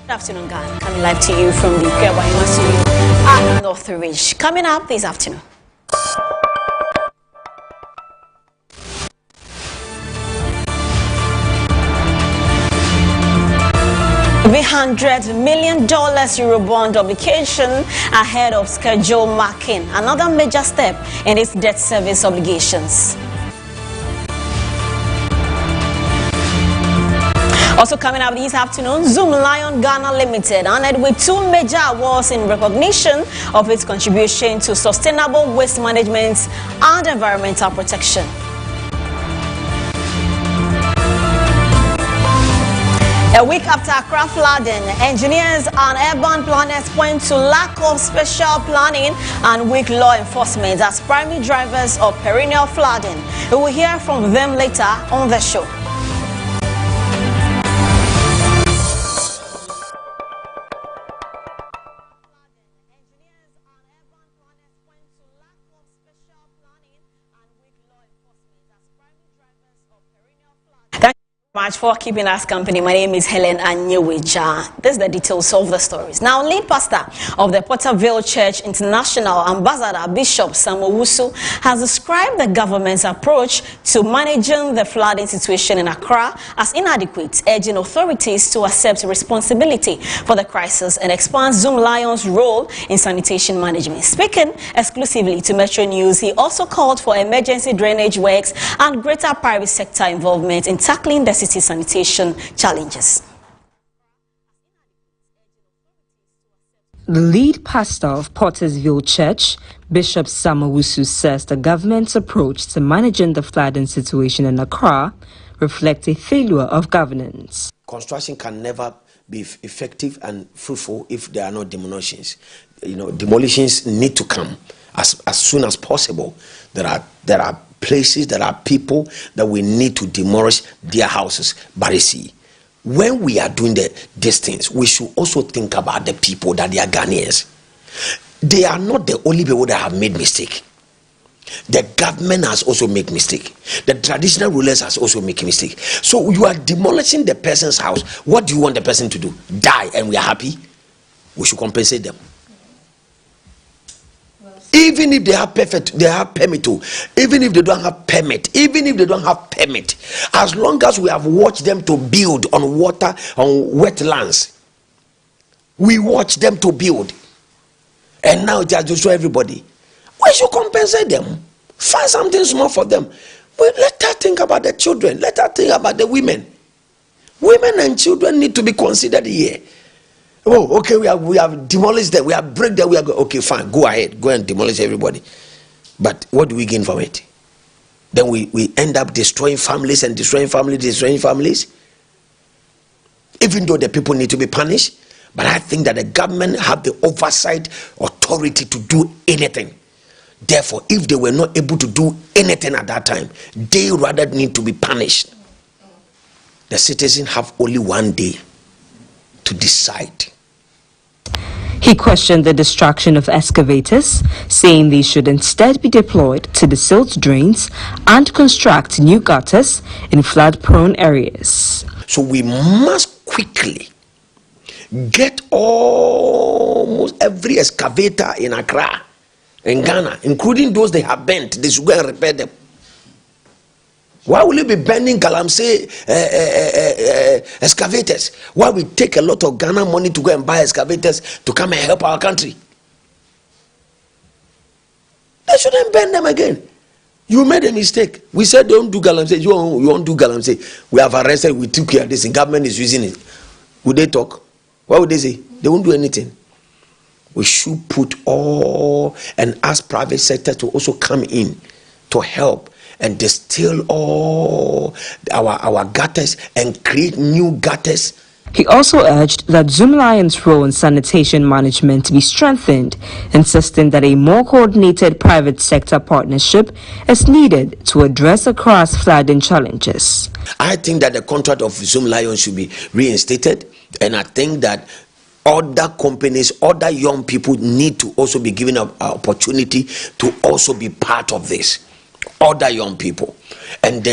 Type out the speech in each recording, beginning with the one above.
Good afternoon, Ghana. Coming live to you from the Kwewa Studio at North Ridge. Coming up this afternoon. The $100 million Eurobond obligation ahead of schedule, marking another major step in its debt service obligations. Also coming up this afternoon, Zoomlion Ghana Limited honored with 2 major awards in recognition of its contribution to sustainable waste management and environmental protection. A week after Accra flooding, engineers and urban planners point to lack of special planning and weak law enforcement as primary drivers of perennial flooding. We will hear from them later on the show. Much for keeping us company. My name is Helen Anyewija. This is the details of the stories. Now, lead pastor of the Porterville Church International, Ambassador Bishop Sam Owusu, has described the government's approach to managing the flooding situation in Accra as inadequate, urging authorities to accept responsibility for the crisis and expand Zoomlion's role in sanitation management. Speaking exclusively to Metro News, he also called for emergency drainage works and greater private sector involvement in tackling the city sanitation challenges. The lead pastor of Portersville Church, Bishop Sam Owusu, says the government's approach to managing the flooding situation in Accra reflects a failure of governance. Construction can never be effective and fruitful if there are no demolitions. Demolitions need to come as soon as possible. There are places, there are people that we need to demolish their houses. But you see, when we are doing these things, we should also think about the people that they are Ghanaians. They are not the only people that have made mistake. The government has also made mistake. The traditional rulers has also made mistake. So you are demolishing the person's house. What do you want the person to do? Die and we are happy? We should compensate them. Even if they have permit to, even if they don't have permit, as long as we have watched them to build on water, on wetlands, we watch them to build, and now they are destroying everybody. We should compensate them, find something small for them. But let us think about the children, let us think about the women. Women and children need to be considered here. Oh, okay, we have demolished them, we have break them, okay, fine, go ahead, go and demolish everybody. But what do we gain from it? Then we end up destroying families. Even though the people need to be punished, but I think that the government have the oversight authority to do anything. Therefore, if they were not able to do anything at that time, they rather need to be punished. The citizens have only one day to decide. He questioned the distraction of excavators, saying they should instead be deployed to the silt drains and construct new gutters in flood-prone areas. So we must quickly get almost every excavator in Accra, in Ghana, including those they have bent, they should go and repair them. Why will you be bending Galamsey excavators? Why we take a lot of Ghana money to go and buy excavators to come and help our country? They shouldn't bend them again. You made a mistake. We said don't do Galamsey. You won't do Galamsey. We have arrested, we took care of this, and government is using it. Would they talk? What would they say? They won't do anything. We should put all and ask private sector to also come in to help and distill all our gutters and create new gutters. He also urged that Zoomlion's role in sanitation management be strengthened, insisting that a more coordinated private sector partnership is needed to address Accra's flooding challenges. I think that the contract of Zoomlion should be reinstated, and I think that other companies, other young people need to also be given an opportunity to also be part of this. Other young people, and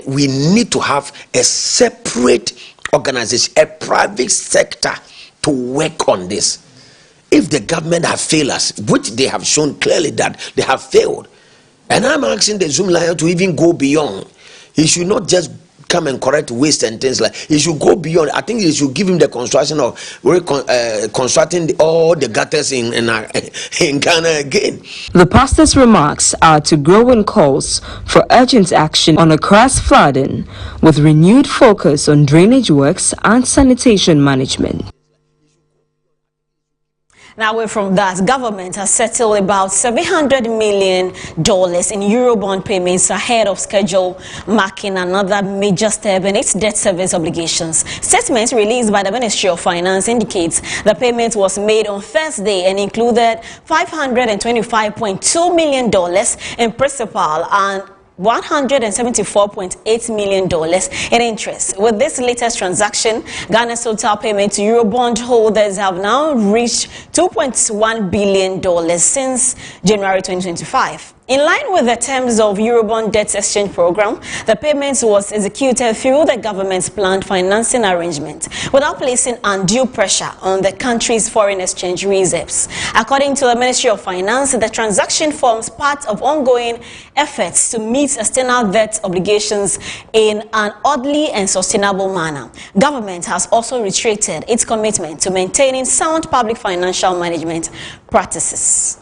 we need to have a separate organization, a private sector to work on this. If the government have failed us, which they have shown clearly that they have failed, and I'm asking the Zoom Lion to even go beyond. He should not just come and correct waste and things like. He should go beyond. I think he should give him the construction of constructing all the gutters in Ghana again. The pastor's remarks are to growing calls for urgent action on Accra's flooding, with renewed focus on drainage works and sanitation management. Now, away from that, government has settled about $700 million in Eurobond payments ahead of schedule, marking another major step in its debt service obligations. Statements released by the Ministry of Finance indicates the payment was made on Thursday and included $525.2 million in principal and $174.8 million in interest. With this latest transaction, Ghana's total payment to Eurobond holders have now reached $2.1 billion since January 2025. In line with the terms of Eurobond debt exchange program, the payment was executed through the government's planned financing arrangement without placing undue pressure on the country's foreign exchange reserves. According to the Ministry of Finance, the transaction forms part of ongoing efforts to meet external debt obligations in an orderly and sustainable manner. Government has also reiterated its commitment to maintaining sound public financial management practices.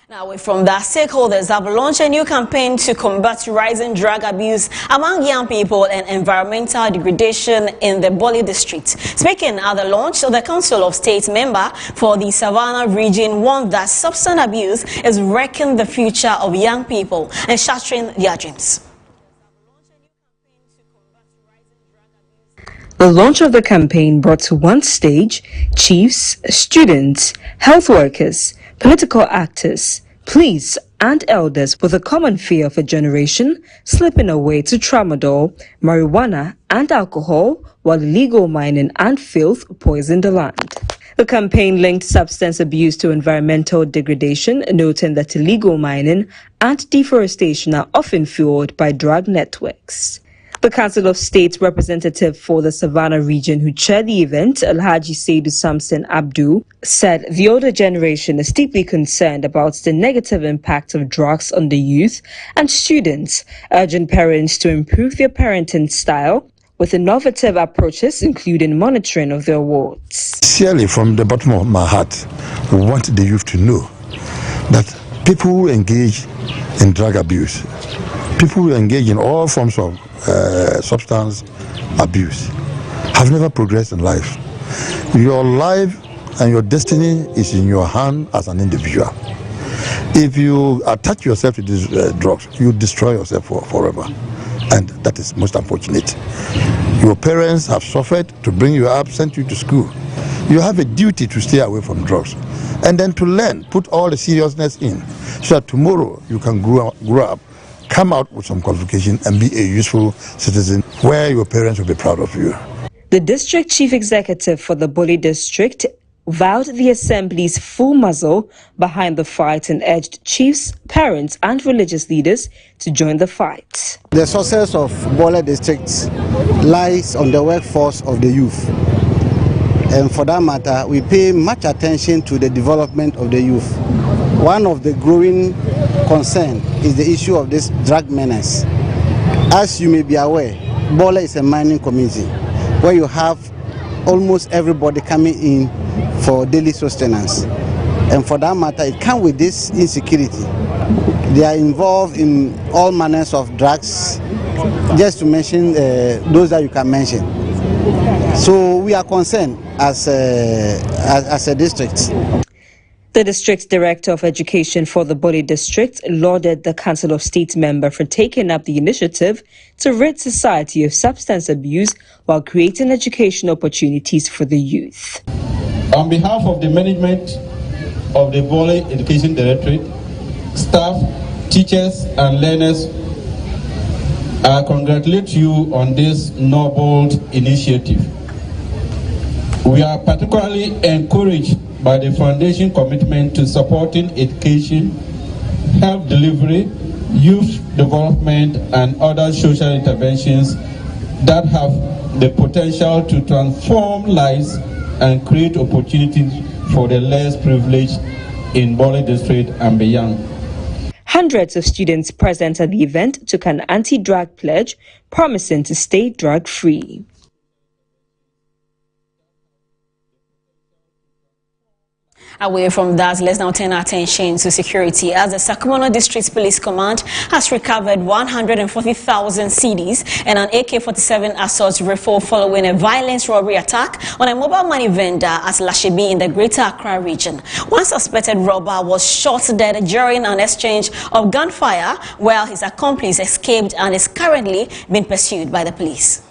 Now, away from that, stakeholders have launched a new campaign to combat rising drug abuse among young people and environmental degradation in the Bole district. Speaking at the launch, the Council of State member for the Savannah region warned that substance abuse is wrecking the future of young people and shattering their dreams. The launch of the campaign brought to one stage chiefs, students, health workers, political actors, police, and elders with a common fear of a generation slipping away to tramadol, marijuana, and alcohol, while illegal mining and filth poison the land. The campaign linked substance abuse to environmental degradation, noting that illegal mining and deforestation are often fueled by drug networks. The Council of State representative for the Savannah region who chaired the event, Alhaji Saidu Samson Abdu, said the older generation is deeply concerned about the negative impact of drugs on the youth and students, urging parents to improve their parenting style with innovative approaches, including monitoring of their wards. Sincerely, from the bottom of my heart, we want the youth to know that people who engage in drug abuse, people who engage in all forms of substance abuse have never progressed in life. Your life and your destiny is in your hand as an individual. If you attach yourself to these drugs, you destroy yourself forever, and that is most unfortunate. Your parents have suffered to bring you up, sent you to school. You have a duty to stay away from drugs and then to learn, put all the seriousness in, so that tomorrow you can grow up, come out with some qualification and be a useful citizen where your parents will be proud of you. The district chief executive for the Bole district vowed the assembly's full muzzle behind the fight and urged chiefs, parents and religious leaders to join the fight. The success of Bole district lies on the workforce of the youth. And for that matter, we pay much attention to the development of the youth. One of the growing concern is the issue of this drug menace. As you may be aware, Bole is a mining community where you have almost everybody coming in for daily sustenance. And for that matter, it comes with this insecurity. They are involved in all manners of drugs, just to mention those that you can mention. So we are concerned as a district. The district director of education for the Bole district lauded the Council of State member for taking up the initiative to rid society of substance abuse while creating education opportunities for the youth. On behalf of the management of the Bole Education Directorate, staff, teachers and learners, I congratulate you on this noble initiative. We are particularly encouraged by the Foundation commitment to supporting education, health delivery, youth development, and other social interventions that have the potential to transform lives and create opportunities for the less privileged in Bole District and beyond. Hundreds of students present at the event took an anti-drug pledge, promising to stay drug-free. Away from that, let's now turn our attention to security, as the Sakumono District Police Command has recovered 140,000 cedis and an AK-47 assault rifle following a violent robbery attack on a mobile money vendor at Lashebi in the Greater Accra region. One suspected robber was shot dead during an exchange of gunfire, while his accomplice escaped and is currently being pursued by the police.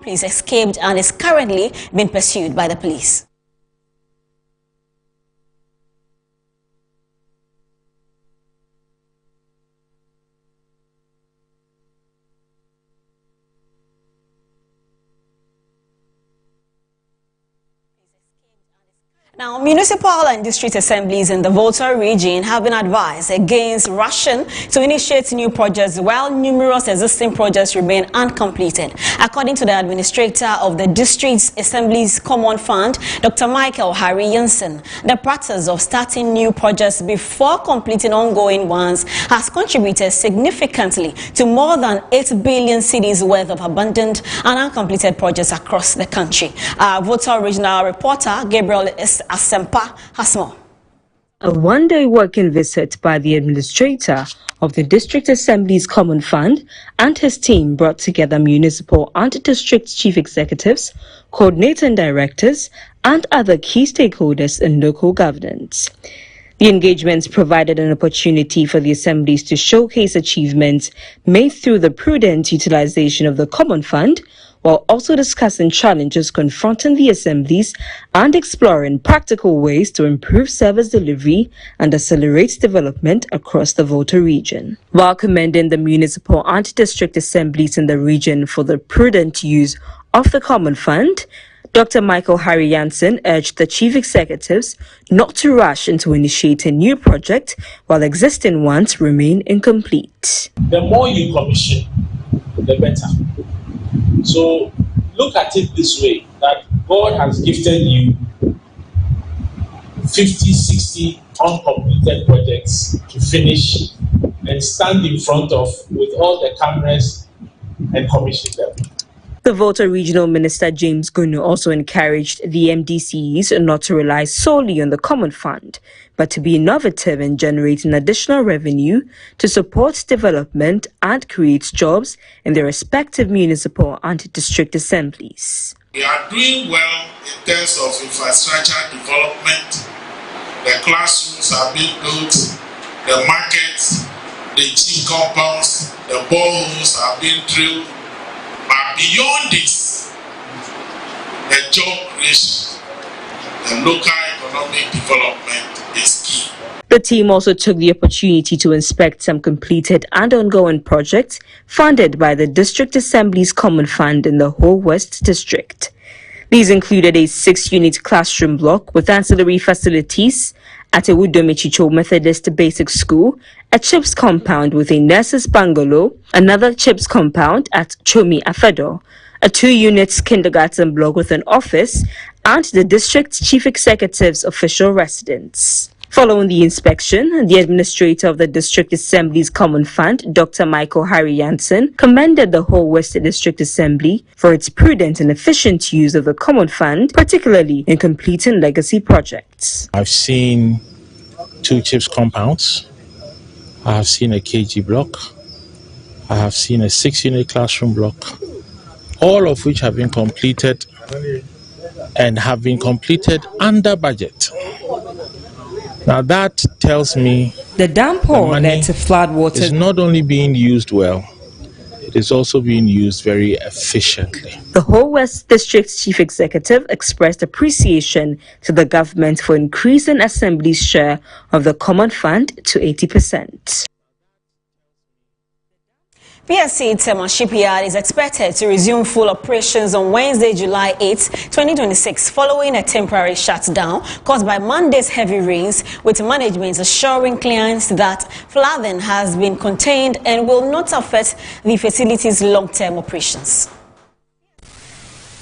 Police escaped and is currently being pursued by the police. Now, municipal and district assemblies in the Volta region have been advised against rushing to initiate new projects while numerous existing projects remain uncompleted. According to the administrator of the district's Assembly's Common Fund, Dr. Michael Harry Jensen, the practice of starting new projects before completing ongoing ones has contributed significantly to more than 8 billion cedis worth of abandoned and uncompleted projects across the country. Our Volta regional reporter, Gabriel Asempa, has more. A one-day working visit by the administrator of the District Assembly's Common Fund and his team brought together municipal and district chief executives, coordinating directors, and other key stakeholders in local governance. The engagements provided an opportunity for the assemblies to showcase achievements made through the prudent utilization of the Common Fund, while also discussing challenges confronting the assemblies and exploring practical ways to improve service delivery and accelerate development across the Volta region. While commending the municipal and district assemblies in the region for the prudent use of the Common Fund, Dr. Michael Harry Jensen urged the chief executives not to rush into initiating new projects while existing ones remain incomplete. The more you commission, the better. So look at it this way, that God has gifted you 50, 60 uncompleted projects to finish and stand in front of with all the cameras and commission them. The Volta Regional Minister James Gunu also encouraged the MDCs not to rely solely on the Common Fund, but to be innovative in generating additional revenue to support development and create jobs in their respective municipal and district assemblies. We are doing well in terms of infrastructure development. The classrooms are being built, the markets, the gym compounds, the boreholes are being drilled. But beyond this, the job creation, the local economic development is key. The team also took the opportunity to inspect some completed and ongoing projects funded by the District Assembly's Common Fund in the whole West District. These included a 6-unit classroom block with ancillary facilities at a Wudomichicho Methodist Basic School, a CHIPS compound with a nurse's bungalow, another CHIPS compound at Chomi Afedo, a 2-unit kindergarten block with an office, and the district chief executive's official residence. Following the inspection, the administrator of the District Assembly's Common Fund, Dr. Michael Harry Jensen, commended the whole West District Assembly for its prudent and efficient use of the Common Fund, particularly in completing legacy projects. I've seen 2 CHIPS compounds. I have seen a KG block. I have seen a 6-unit classroom block, all of which have been completed and have been completed under budget. Now that tells me the downpour led to floodwaters. Is not only being used well, it is also being used very efficiently. The Whole West District Chief Executive expressed appreciation to the government for increasing Assembly's share of the Common Fund to 80%. PSC Tema Shipyard is expected to resume full operations on Wednesday, July 8, 2026, following a temporary shutdown caused by Monday's heavy rains, with management assuring clients that flooding has been contained and will not affect the facility's long-term operations.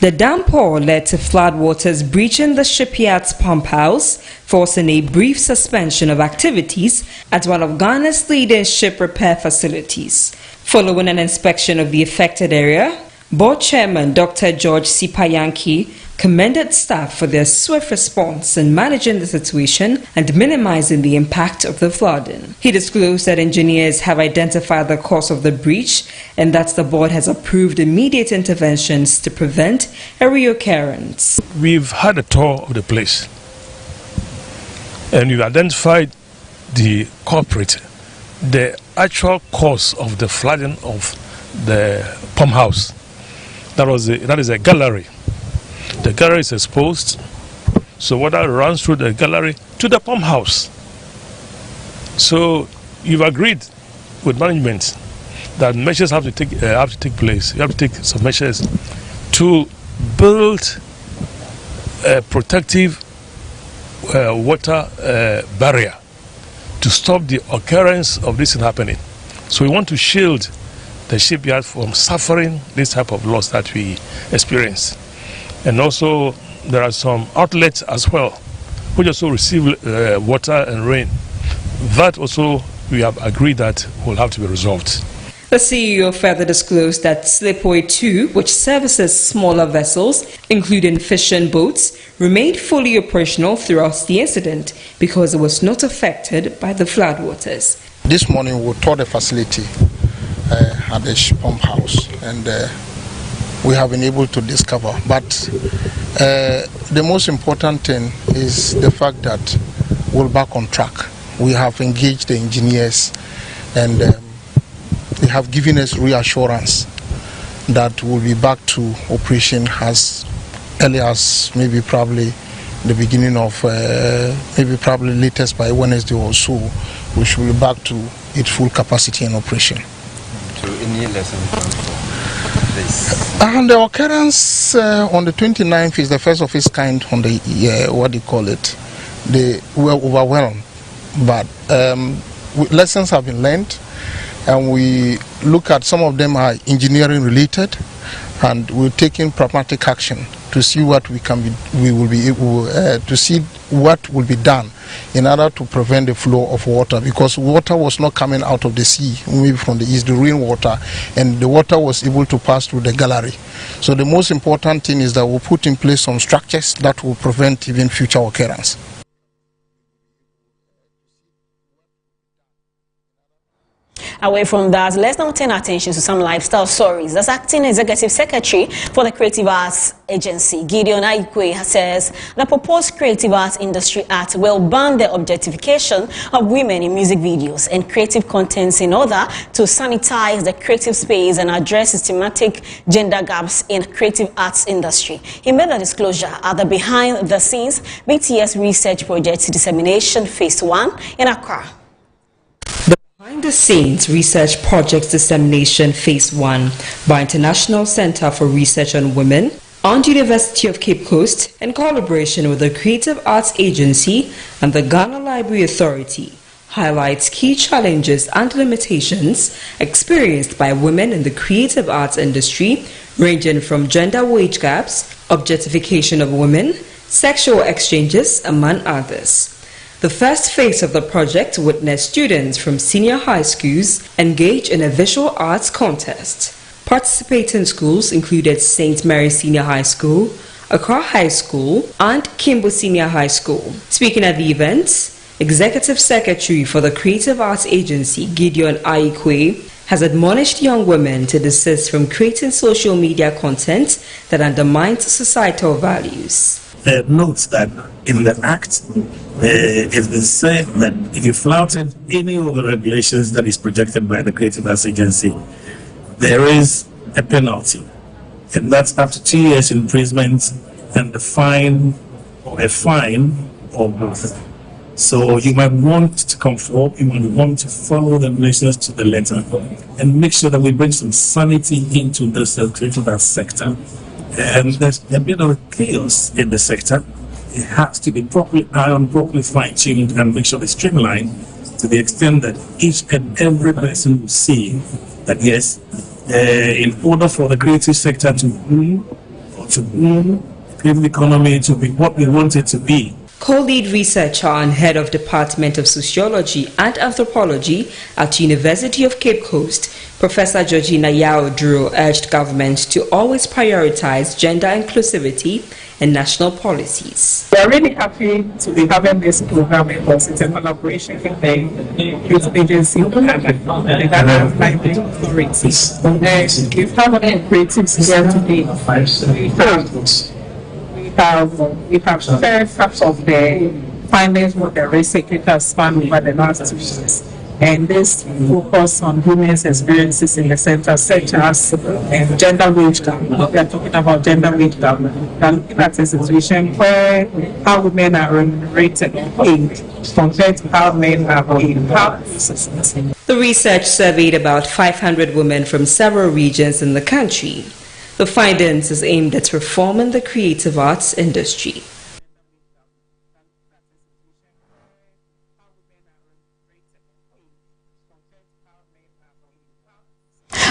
The downpour led to floodwaters breaching the shipyard's pump house, forcing a brief suspension of activities at one of Ghana's leading ship repair facilities. Following an inspection of the affected area, Board Chairman Dr. George Sipayanki commended staff for their swift response in managing the situation and minimizing the impact of the flooding. He disclosed that engineers have identified the cause of the breach and that the board has approved immediate interventions to prevent a reoccurrence. We've had a tour of the place and we've identified the culprit. The actual cause of the flooding of the pump house, that is a gallery. The gallery is exposed, so water runs through the gallery to the pump house. So you've agreed with management that measures have to take place. You have to take some measures to build a protective water barrier to stop the occurrence of this happening. So we want to shield the shipyard from suffering this type of loss that we experience. And also there are some outlets as well which also receive water and rain. That also we have agreed that will have to be resolved. The CEO further disclosed that Slipway 2, which services smaller vessels, including fishing boats, remained fully operational throughout the incident because it was not affected by the floodwaters. This morning we toured the facility at the pump house, and we have been able to discover. But the most important thing is the fact that we're back on track. We have engaged the engineers, and they have given us reassurance that we'll be back to operation as early as maybe probably the beginning of maybe probably latest by Wednesday or so. We should be back to its full capacity and operation. So any lessons from this? And the occurrence on the 29th is the first of its kind on the what do you call it? They were overwhelmed, but lessons have been learned. And we look at some of them are engineering related, and we're taking pragmatic action to see what we will be able to see what will be done in order to prevent the flow of water, because water was not coming out of the sea, maybe from the east, the rainwater, and the water was able to pass through the gallery. So the most important thing is that we'll put in place some structures that will prevent even future occurrence. Away from that, let's now turn attention to some lifestyle stories. As Acting Executive Secretary for the Creative Arts Agency, Gideon Aikwe, says the proposed Creative Arts Industry Act will ban the objectification of women in music videos and creative contents in order to sanitize the creative space and address systematic gender gaps in the creative arts industry. He made the disclosure at the behind-the-scenes BTS Research Project Dissemination Phase 1 in Accra. Behind-the-scenes Research Project Dissemination Phase 1 by International Center for Research on Women and University of Cape Coast, in collaboration with the Creative Arts Agency and the Ghana Library Authority, highlights key challenges and limitations experienced by women in the creative arts industry, ranging from gender wage gaps, objectification of women, sexual exchanges, among others. The first phase of the project witnessed students from senior high schools engage in a visual arts contest. Participating schools included St. Mary Senior High School, Accra High School, and Kimbo Senior High School. Speaking at the event, Executive Secretary for the Creative Arts Agency, Gideon Aikwe, has admonished young women to desist from creating social media content that undermines societal values. Notes that in the Act, it's been said that if you flouted any of the regulations that is projected by the Creative Arts Agency, there is a penalty, and that's up to 2 years imprisonment and a fine or both. So you might want to conform, you might want to follow the regulations to the letter and make sure that we bring some sanity into that sector. And there's a bit of chaos in the sector. It has to be properly ironed, properly fine-tuned, and make sure it's streamlined to the extent that each and every person will see that yes, in order for the creative sector to boom, or to boom, the creative economy to be what we want it to be, Co-lead researcher and head of Department of Sociology and Anthropology at University of Cape Coast, Professor Georgina Yao-Duro urged government to always prioritize gender inclusivity in national policies. We are really happy to be having this program because it's a collaboration with the youth agency and the Ghana Library Authorities. We've had a creatives here today. We have shared facts of the findings of the race secretary span over the last 2 years. And this focus on women's experiences in the center, such as gender wage gap. We are talking about gender wage gap. We are looking at a situation where how women are remunerated and paid compared to how men are paid. The research surveyed about 500 women from several regions in the country. The findings is aimed at reforming the creative arts industry.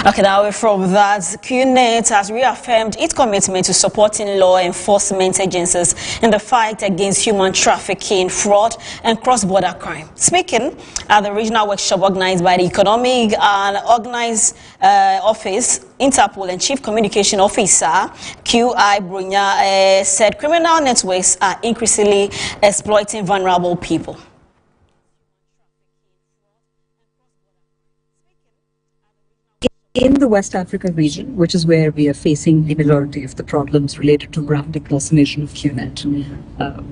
Okay, now from that, QNet has reaffirmed its commitment to supporting law enforcement agencies in the fight against human trafficking, fraud, and cross-border crime. Speaking at the regional workshop organized by the Economic and Organized Office, Interpol and Chief Communication Officer QI Brunya said criminal networks are increasingly exploiting vulnerable people. In the West Africa region, which is where we are facing the majority of the problems related to brand impersonation of QNet,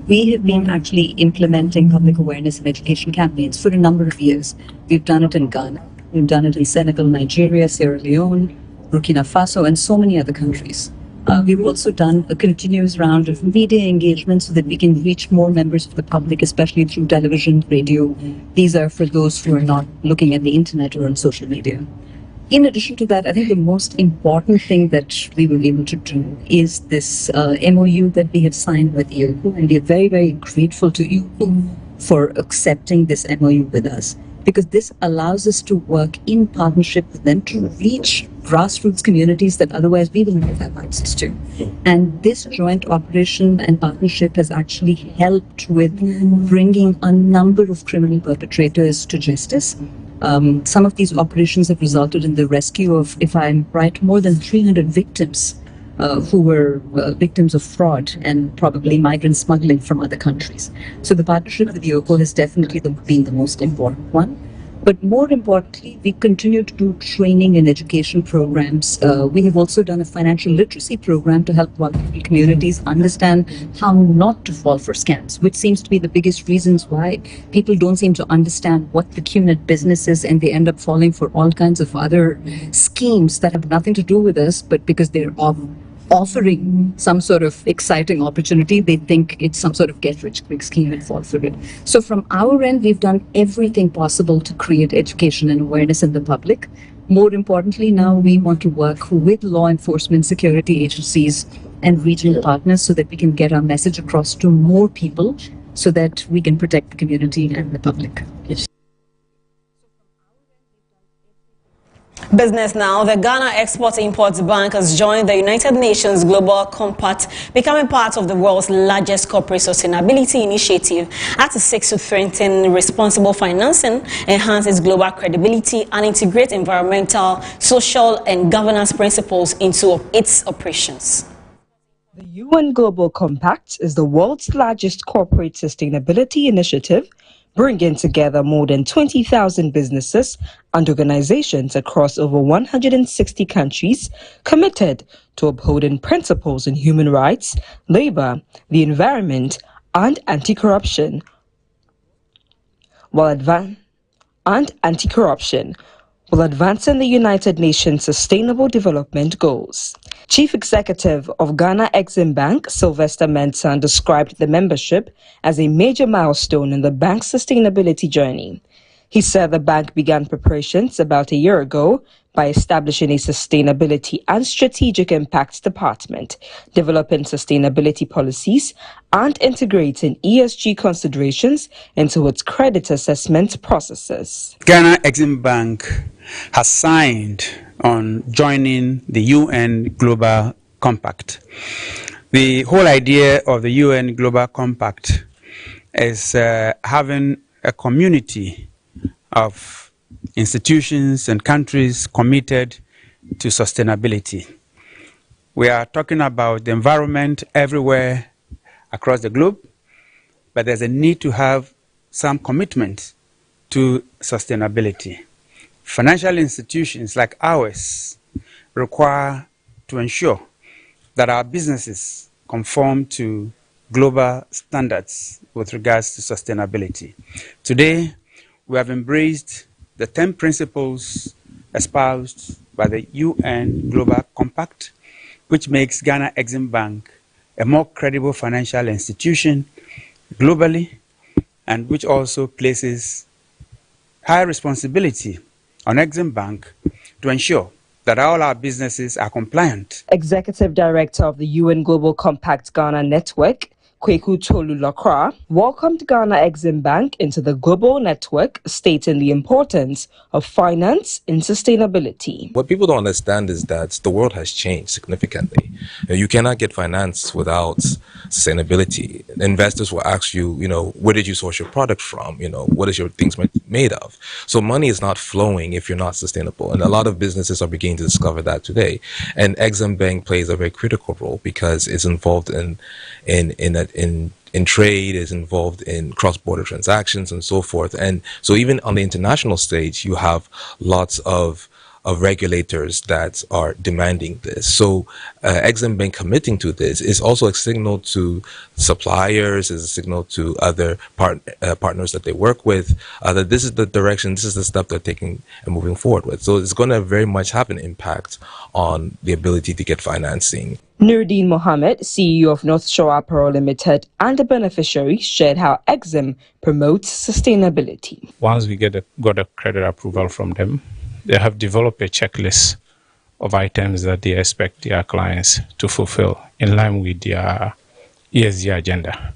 we have been actually implementing public awareness and education campaigns for a number of years. We've done it in Ghana, we've done it in Senegal, Nigeria, Sierra Leone, Burkina Faso, and so many other countries. We've also done a continuous round of media engagement so that we can reach more members of the public, especially through television, radio. These are for those who are not looking at the internet or on social media. In addition to that, I think the most important thing that we were able to do is this MOU that we have signed with EUCO, and we are very, very grateful to EUCO for accepting this MOU with us, because this allows us to work in partnership with them to reach grassroots communities that otherwise we will not have access to. And this joint operation and partnership has actually helped with bringing a number of criminal perpetrators to justice. Some of these operations have resulted in the rescue of, if I'm right, more than 300 victims who were victims of fraud and probably migrant smuggling from other countries. So the partnership with EUCO has definitely been the most important one. But more importantly, we continue to do training and education programs. We have also done a financial literacy program to help vulnerable communities understand how not to fall for scams, which seems to be the biggest reasons why people don't seem to understand what the QNet business is, and they end up falling for all kinds of other schemes that have nothing to do with us, but because they're offering some sort of exciting opportunity, they think it's some sort of get-rich-quick scheme and fall for it. So from our end, we've done everything possible to create education and awareness in the public. More importantly, now we want to work with law enforcement, security agencies, and regional partners so that we can get our message across to more people so that we can protect the community and the public. Business now. The Ghana Export-Import Bank has joined the United Nations Global Compact, becoming part of the world's largest corporate sustainability initiative as it seeks to strengthen responsible financing, enhance its global credibility, and integrate environmental, social, and governance principles into its operations. The UN Global Compact is the world's largest corporate sustainability initiative, bringing together more than 20,000 businesses and organizations across over 160 countries committed to upholding principles in human rights, labor, the environment, and anti-corruption. While while advancing the United Nations Sustainable Development Goals. Chief Executive of Ghana Exim Bank, Sylvester Mensah, described the membership as a major milestone in the bank's sustainability journey. He said the bank began preparations about a year ago by establishing a sustainability and strategic impacts department, developing sustainability policies, and integrating ESG considerations into its credit assessment processes. Ghana Exim Bank has signed on joining the UN Global Compact. The whole idea of the UN Global Compact is having a community of institutions and countries committed to sustainability. We are talking about the environment everywhere across the globe, but there's a need to have some commitment to sustainability. Financial institutions like ours require to ensure that our businesses conform to global standards with regards to sustainability. Today, we have embraced the 10 principles espoused by the UN Global Compact, which makes Ghana Exim Bank a more credible financial institution globally, and which also places high responsibility on Exim Bank to ensure that all our businesses are compliant. Executive Director of the UN Global Compact Ghana Network, Kweku Tolu Lakra, welcomed Ghana Exim Bank into the global network, stating the importance of finance in sustainability. What people don't understand is that the world has changed significantly. You cannot get finance without sustainability. Investors will ask you, where did you source your product from? What is your things made of? So money is not flowing if you're not sustainable. And a lot of businesses are beginning to discover that today. And Exim Bank plays a very critical role because it's involved in trade, is involved in cross-border transactions and so forth. And so even on the international stage, you have lots of regulators that are demanding this. So Exim Bank committing to this is also a signal to suppliers, is a signal to other partners that they work with, that this is the direction, this is the step they're taking and moving forward with. So it's going to very much have an impact on the ability to get financing. Nuruddin Mohammed, CEO of North Shore Apparel Limited and a beneficiary, shared how Exim promotes sustainability. Once we got a credit approval from them, they have developed a checklist of items that they expect their clients to fulfill in line with their ESG agenda.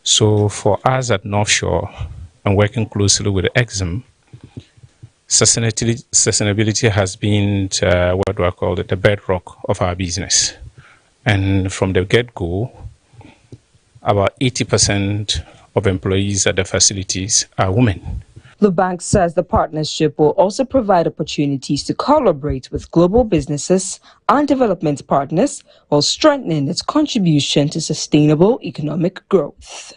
So for us at North Shore and working closely with Exim, sustainability has been the bedrock of our business. And from the get-go, about 80% of employees at the facilities are women. The bank says the partnership will also provide opportunities to collaborate with global businesses and development partners while strengthening its contribution to sustainable economic growth.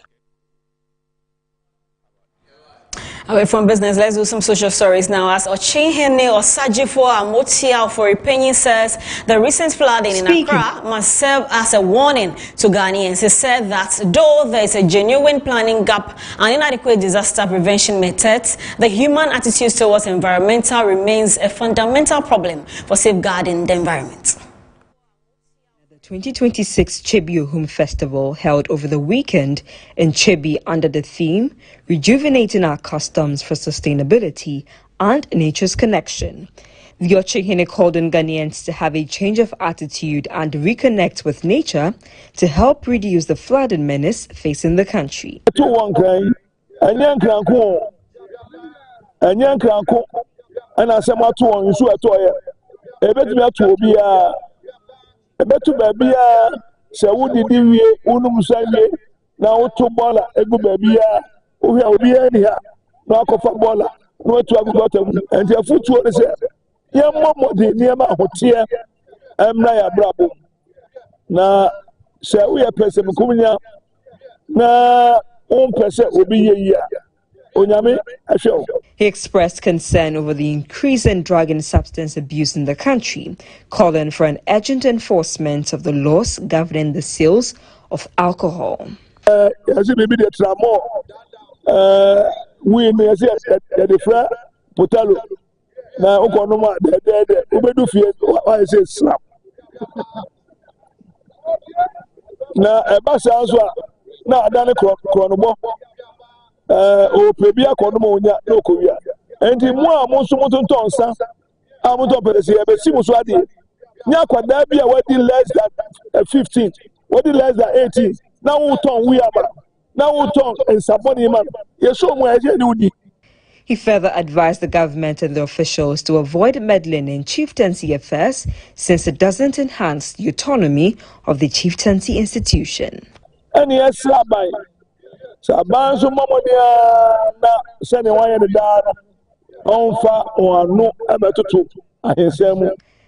Away from business, let's do some social stories now. As Ochinhene Osajifo Amotia Ofori-Penyin says, the recent flooding in Accra must serve as a warning to Ghanaians. He said that though there is a genuine planning gap and inadequate disaster prevention methods, the human attitude towards environmental remains a fundamental problem for safeguarding the environment. 2026 Chebi Ohum Festival held over the weekend in Chebi under the theme Rejuvenating Our Customs for Sustainability and Nature's Connection. The Ochinhene called on Ghanaians to have a change of attitude and reconnect with nature to help reduce the flooding menace facing the country. Ebetu babia se wudidi wie unum sanwie na woto bola egu babia wo hia obi ani ha na akofa bola na watu agugota mu enti afutuo ne se ye mmomode niema hotie emra ya brabo na se wo ye pese mkumnya na pese obi ye ya onyame ahwe. He expressed concern over the increase in drug and substance abuse in the country, calling for an urgent enforcement of the laws governing the sales of alcohol. na ukono ma de ubedu fie why say slap na eba sa so na adane krono bo o pebia kono mo nya na okowia enti mu a mo so mo tonton sa a mo to perese e be si mo so ade nya kwada bi a wadi less than 15 wadi less than 18 na wo ton wi aba na wo ton ensaboni man yeso mo eje ni udi. He further advised the government and the officials to avoid meddling in chieftaincy affairs since it doesn't enhance the autonomy of the chieftaincy institution. Any Sabai Sabanzo Mamonia sending wire the data on far or no abetutu.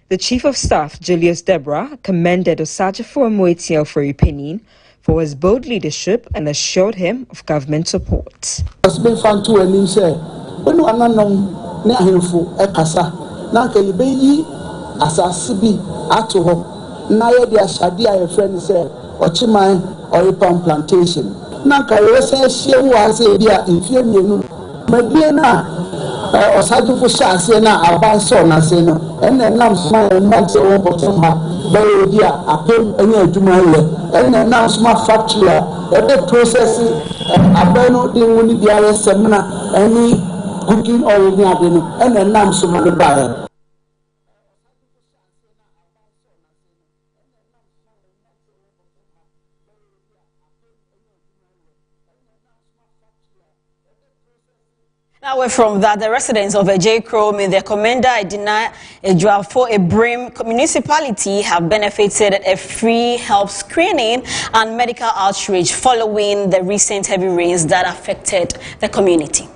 The Chief of Staff, Julius Deborah, commended Osagyefo Amoatiel for opinion for his bold leadership and assured him of government support. When one unknown near him for a casa, Nanka baby, as a sibi, Atoho, Naya de Shadia, a friend said, or Chimay or a palm plantation. Nanka was she was a dear inferior. Mediana or Sadu for Shasena, a banson, as in, and then now smile and months over somehow, very dear, a pin and a Jumaya, and then now smart factory, every processing, a beno didn't win the other seminar, any. Cooking oil and then now some of the buyer. Now, away from that, the residents of J. Chrome in the Commander Idina for a Brim municipality have benefited a free health screening and medical outreach following the recent heavy rains that affected the community.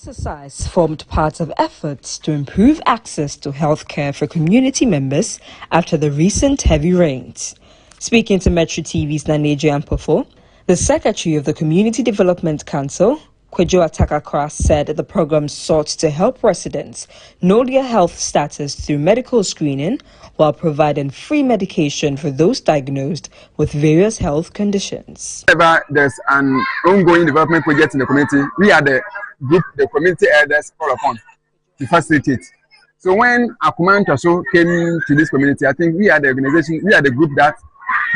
Exercise formed part of efforts to improve access to healthcare for community members after the recent heavy rains. Speaking to Metro TV's Nanejo Ampofo, the Secretary of the Community Development Council, Kwejo Atakakra, said the program sought to help residents know their health status through medical screening while providing free medication for those diagnosed with various health conditions. Whenever there's an ongoing development project in the community, we are the group, the community elders call upon to facilitate. So when Akuman Taso came to this community, I think we are the organization, we are the group that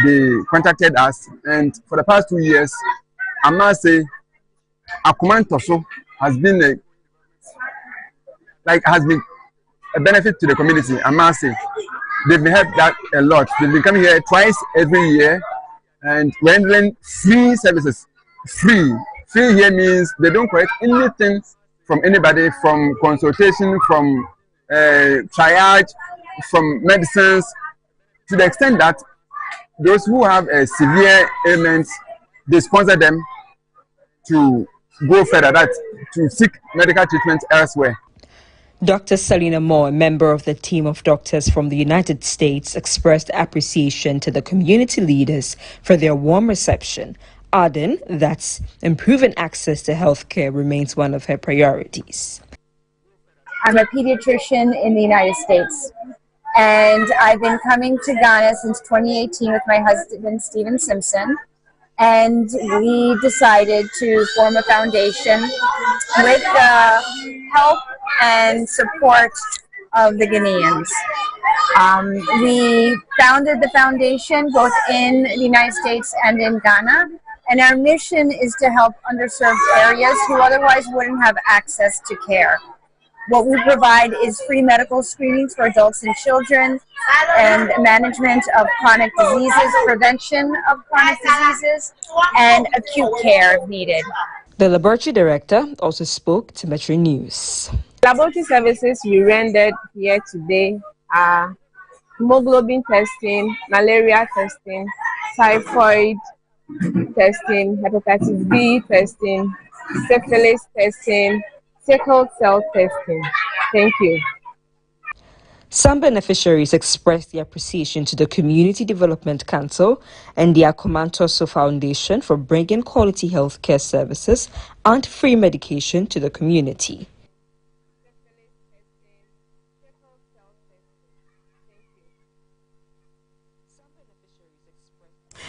they contacted us, and for the past 2 years, I must say, Akuman Taso has been a benefit to the community. I must say, they've been helped that a lot. They've been coming here twice every year, and rendering free services. Free here means they don't collect anything from anybody, from consultation, from triage, from medicines, to the extent that those who have severe ailments, they sponsor them to go further, to seek medical treatment elsewhere. Dr. Selina Moore, a member of the team of doctors from the United States, expressed appreciation to the community leaders for their warm reception, adding that improving access to healthcare remains one of her priorities. I'm a pediatrician in the United States, and I've been coming to Ghana since 2018 with my husband, Stephen Simpson, and we decided to form a foundation with the help and support of the Ghanaians. We founded the foundation both in the United States and in Ghana, and our mission is to help underserved areas who otherwise wouldn't have access to care. What we provide is free medical screenings for adults and children, and management of chronic diseases, prevention of chronic diseases, and acute care if needed. The laboratory director also spoke to Metro News. Laboratory services we rendered here today are hemoglobin testing, malaria testing, typhoid testing, hepatitis B testing, syphilis testing, sickle cell testing. Thank you. Some beneficiaries expressed their appreciation to the Community Development Council and the Akuman Taso Foundation for bringing quality healthcare services and free medication to the community.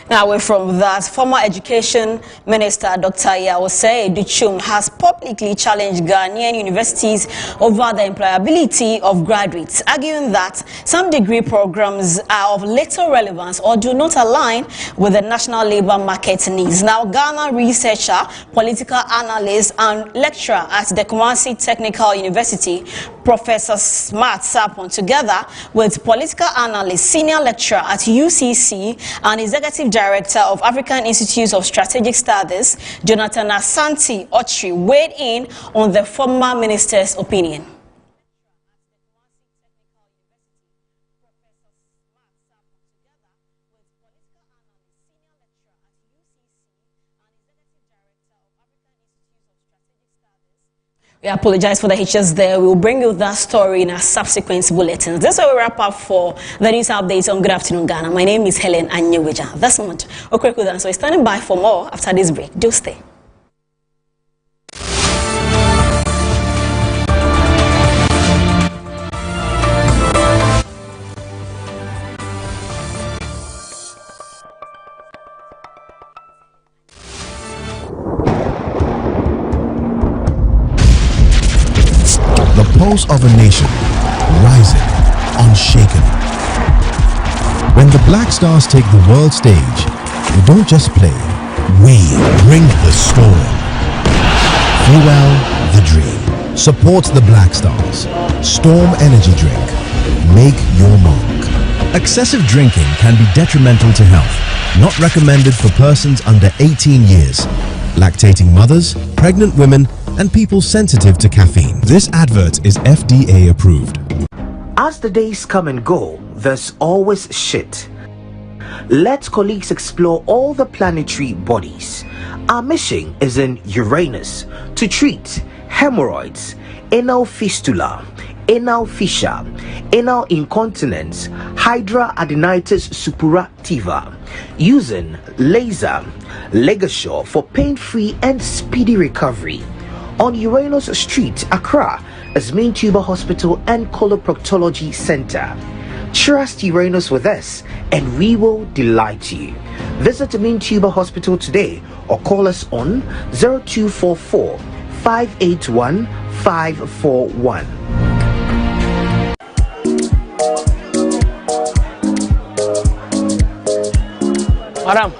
Now, away from that, former Education Minister Dr. Yawosei Duchum has publicly challenged Ghanaian universities over the employability of graduates, arguing that some degree programs are of little relevance or do not align with the national labor market needs. Now, Ghana researcher, political analyst, and lecturer at the Kumasi Technical University, Professor Smart Sapon, together with political analyst, senior lecturer at UCC, and executive director of African Institute of Strategic Studies, Jonathan Asante Ochi, weighed in on the former minister's opinion. We apologize for the hitches there. We will bring you that story in our subsequent bulletins. This is where we wrap up for the news updates on Good Afternoon Ghana. My name is Helen Anyeweja. That's much. Okweku, so standing by for more after this break. Do stay. The pulse of a nation, rising, unshaken. When the Black Stars take the world stage, we don't just play, we bring the storm. Fuel the dream. Support the Black Stars. Storm Energy Drink. Make your mark. Excessive drinking can be detrimental to health. Not recommended for persons under 18 years, lactating mothers, pregnant women, and people sensitive to caffeine. This advert is FDA approved. As the days come and go, there's always shit. Let colleagues explore all the planetary bodies. Our mission is in Uranus to treat hemorrhoids, anal fistula, anal fissure, anal incontinence, hidradenitis suppurativa, using laser ligature for pain-free and speedy recovery. On Uranus Street, Accra, is Main Tuber Hospital and Coloproctology Center. Trust Uranus with us and we will delight you. Visit Main Tuber Hospital today or call us on 0244 581 541. Madam,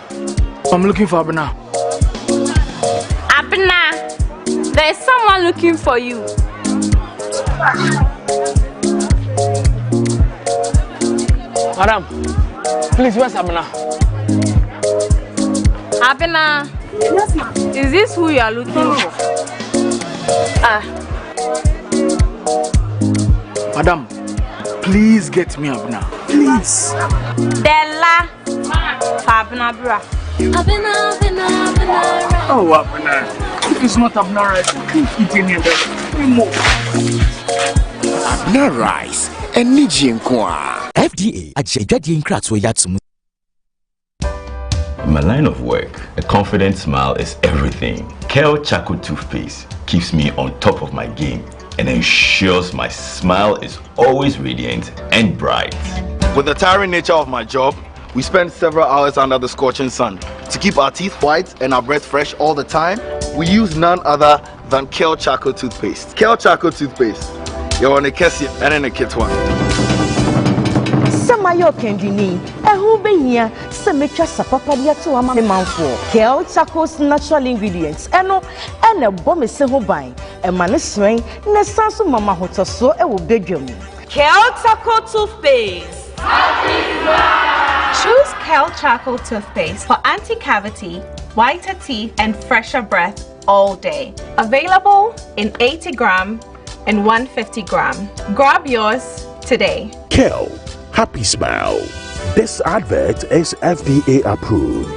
I'm looking for Abena. Abena, there's someone looking for you. Madam, please, where's Abena? Abena, yes, ma'am. Is this who you are looking for? Madam, please get me Abena. Please. Della. Abena, bra. Oh, Abena. It's not Abena rice. Eat any of that. Abena rice. And Nijin Kwa. FDA. In my line of work, a confident smile is everything. Kel Charcoal toothpaste keeps me on top of my game and ensures my smile is always radiant and bright. With the tiring nature of my job, we spend several hours under the scorching sun. To keep our teeth white and our breath fresh all the time, we use none other than Kel Charcoal toothpaste. Kel Charcoal toothpaste. You're on a Kessie and in a kit one. Samayo Kendini, who be here, Samacha Sapapadia to a man for Kel Charcoal's natural ingredients, and a bomb is so buying, a man is swing, Nesansu Mama Hotel so a will bedroom. Kel Charcoal toothpaste. Choose Kel Charcoal toothpaste for anti-cavity, whiter teeth, and fresher breath all day. Available in 80 gram and 150 gram. Grab yours today. Kel, happy smile. This advert is FDA approved.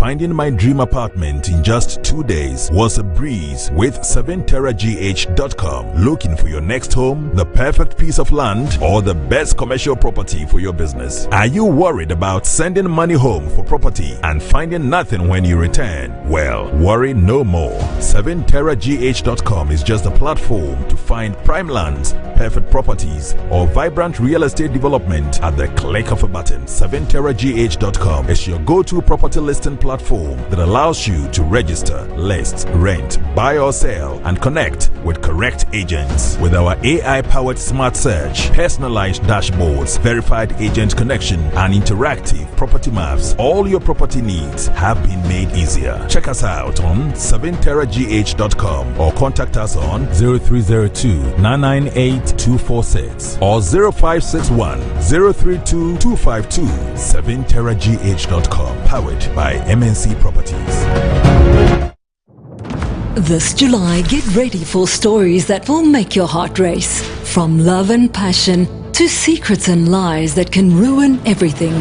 finding my dream apartment in just 2 days was a breeze with 7terragh.com. Looking for your next home, the perfect piece of land, or the best commercial property for your business? Are you worried about sending money home for property and finding nothing when you return? Well, worry no more. 7terragh.com is just a platform to find prime lands, perfect properties, or vibrant real estate development at the click of a button. 7terragh.com is your go-to property listing platform that allows you to register, list, rent, buy or sell, and connect with correct agents. With our AI-powered smart search, personalized dashboards, verified agent connection, and interactive property maps, all your property needs have been made easier. Check us out on 7terragh.com or contact us on 0302 998 246 or 0561 032 252. 7terragh.com, powered by MNC Properties. This July, get ready for stories that will make your heart race. From love and passion to secrets and lies that can ruin everything.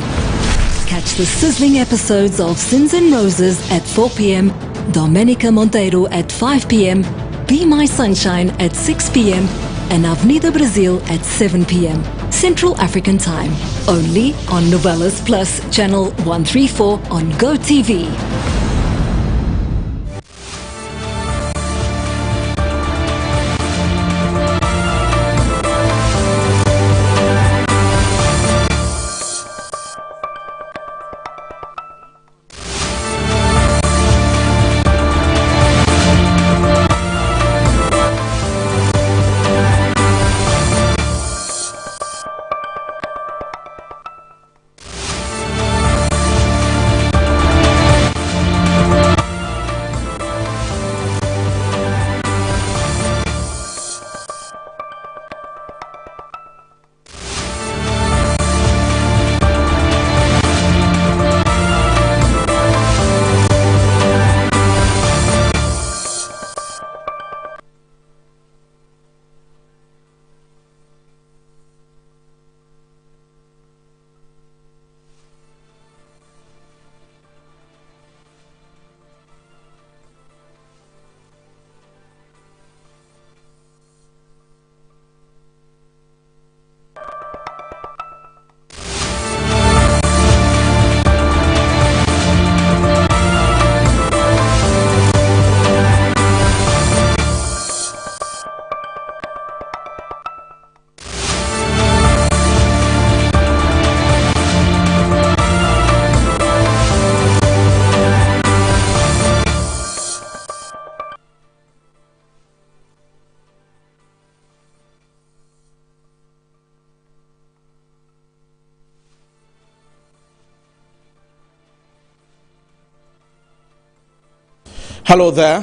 Catch the sizzling episodes of Sins and Roses at 4 p.m, Domenica Monteiro at 5 p.m, Be My Sunshine at 6 p.m, and Avenida Brazil at 7 p.m, Central African Time. Only on Novelas Plus, channel 134 on GoTV. Hello there,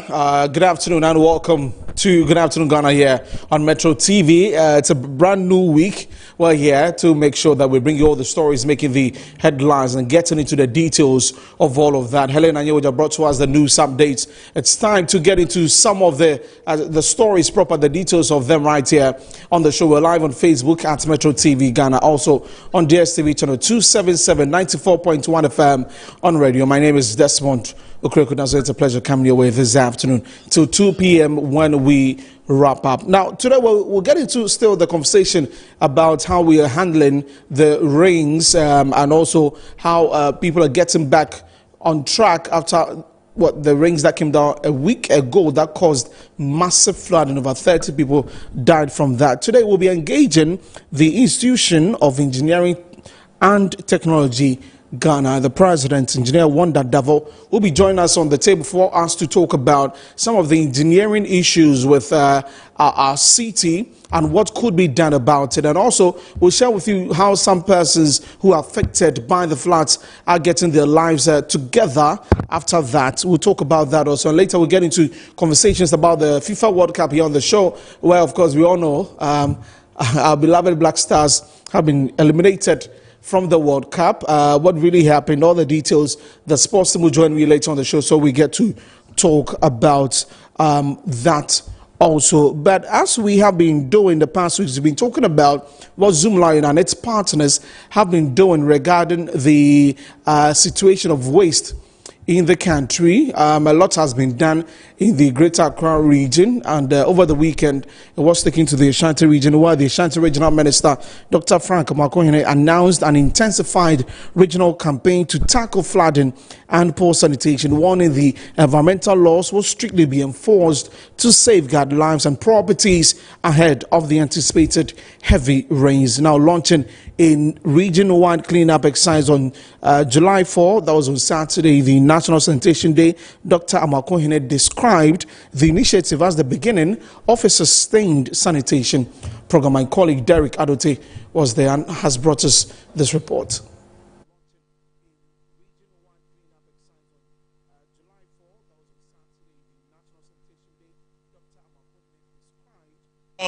good afternoon and welcome to Good Afternoon Ghana here on Metro TV. It's a brand new week. We're here to make sure that we bring you all the stories making the headlines and getting into the details of all of that. Helen Anyeweja brought to us the news updates. It's time to get into some of the stories proper, the details of them right here on the show. We're live on Facebook at Metro TV Ghana, also on DSTV channel 277, 94.1 FM on radio. My name is Desmond Okreko. It's a pleasure coming your way this afternoon till 2 p.m. when we wrap up. Now, today we'll get into still the conversation about how we are handling the rains and also how people are getting back on track after the rains that came down a week ago that caused massive flooding. Over 30 people died from that. Today we'll be engaging the Institution of Engineering and Technology Ghana. The president, Engineer Wanda Davo, will be joining us on the table for us to talk about some of the engineering issues with our city and what could be done about it. And also, we'll share with you how some persons who are affected by the floods are getting their lives together after that. We'll talk about that also. And later, we'll get into conversations about the FIFA World Cup here on the show, where, of course, we all know our beloved Black Stars have been eliminated from the World Cup. What really happened, all the details. The sports team will join me later on the show, so we get to talk about that also. But as we have been doing the past weeks, we've been talking about what Zoomlion and its partners have been doing regarding the situation of waste in the country. A lot has been done in the Greater Accra region, and over the weekend it was taken to the Ashanti region, where the Ashanti Regional Minister Dr. Frank Amakohene announced an intensified regional campaign to tackle flooding and poor sanitation, warning the environmental laws will strictly be enforced to safeguard lives and properties ahead of the anticipated heavy rains. Now launching a region-wide cleanup exercise on July 4, that was on Saturday, the National Sanitation Day, Dr. Amakohene described the initiative as the beginning of a sustained sanitation program. My colleague Derek Adote was there and has brought us this report.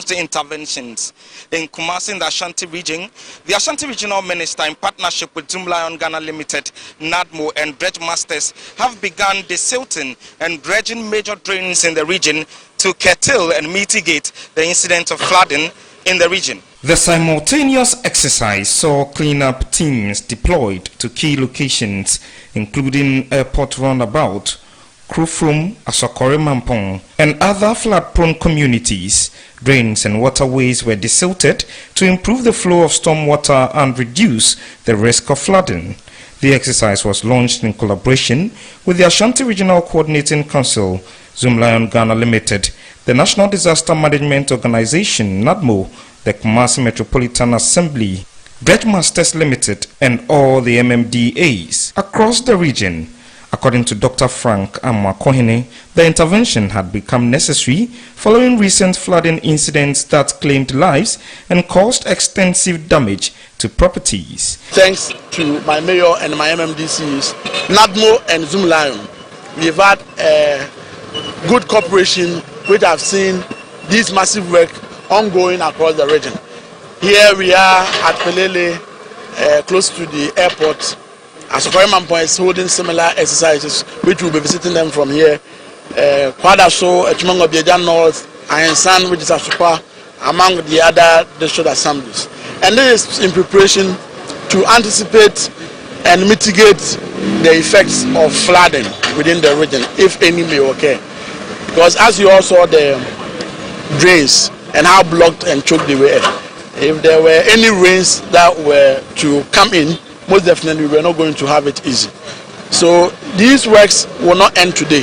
The interventions in Kumasi in the Ashanti region, the Ashanti Regional Minister, in partnership with Zoomlion Ghana Limited, NADMO, and dredge masters, have begun desilting and dredging major drains in the region to curtail and mitigate the incident of flooding in the region. The simultaneous exercise saw cleanup teams deployed to key locations, including Airport Roundabout, Krufrum, Asokore Mampong, and other flood-prone communities. Drains and waterways were desilted to improve the flow of stormwater and reduce the risk of flooding. The exercise was launched in collaboration with the Ashanti Regional Coordinating Council, Zoomlion Ghana Limited, the National Disaster Management Organization, NADMO, the Kumasi Metropolitan Assembly, Dredge Masters Limited, and all the MMDAs across the region. According to Dr. Frank Amakohene, the intervention had become necessary following recent flooding incidents that claimed lives and caused extensive damage to properties. Thanks to my mayor and my MMDCs, NADMO and Zoomlion, we've had good cooperation, which have seen this massive work ongoing across the region. Here we are at Pelele, close to the airport. Asokore Mampong is holding similar exercises, which will be visiting them from here. Kwadaso, Echimango Bieja North, Ayensan, which is Asupa, among the other district assemblies. And this is in preparation to anticipate and mitigate the effects of flooding within the region, if any may occur. Because as you all saw the drains and how blocked and choked they were, if there were any rains that were to come in, most definitely we are not going to have it easy. So these works will not end today.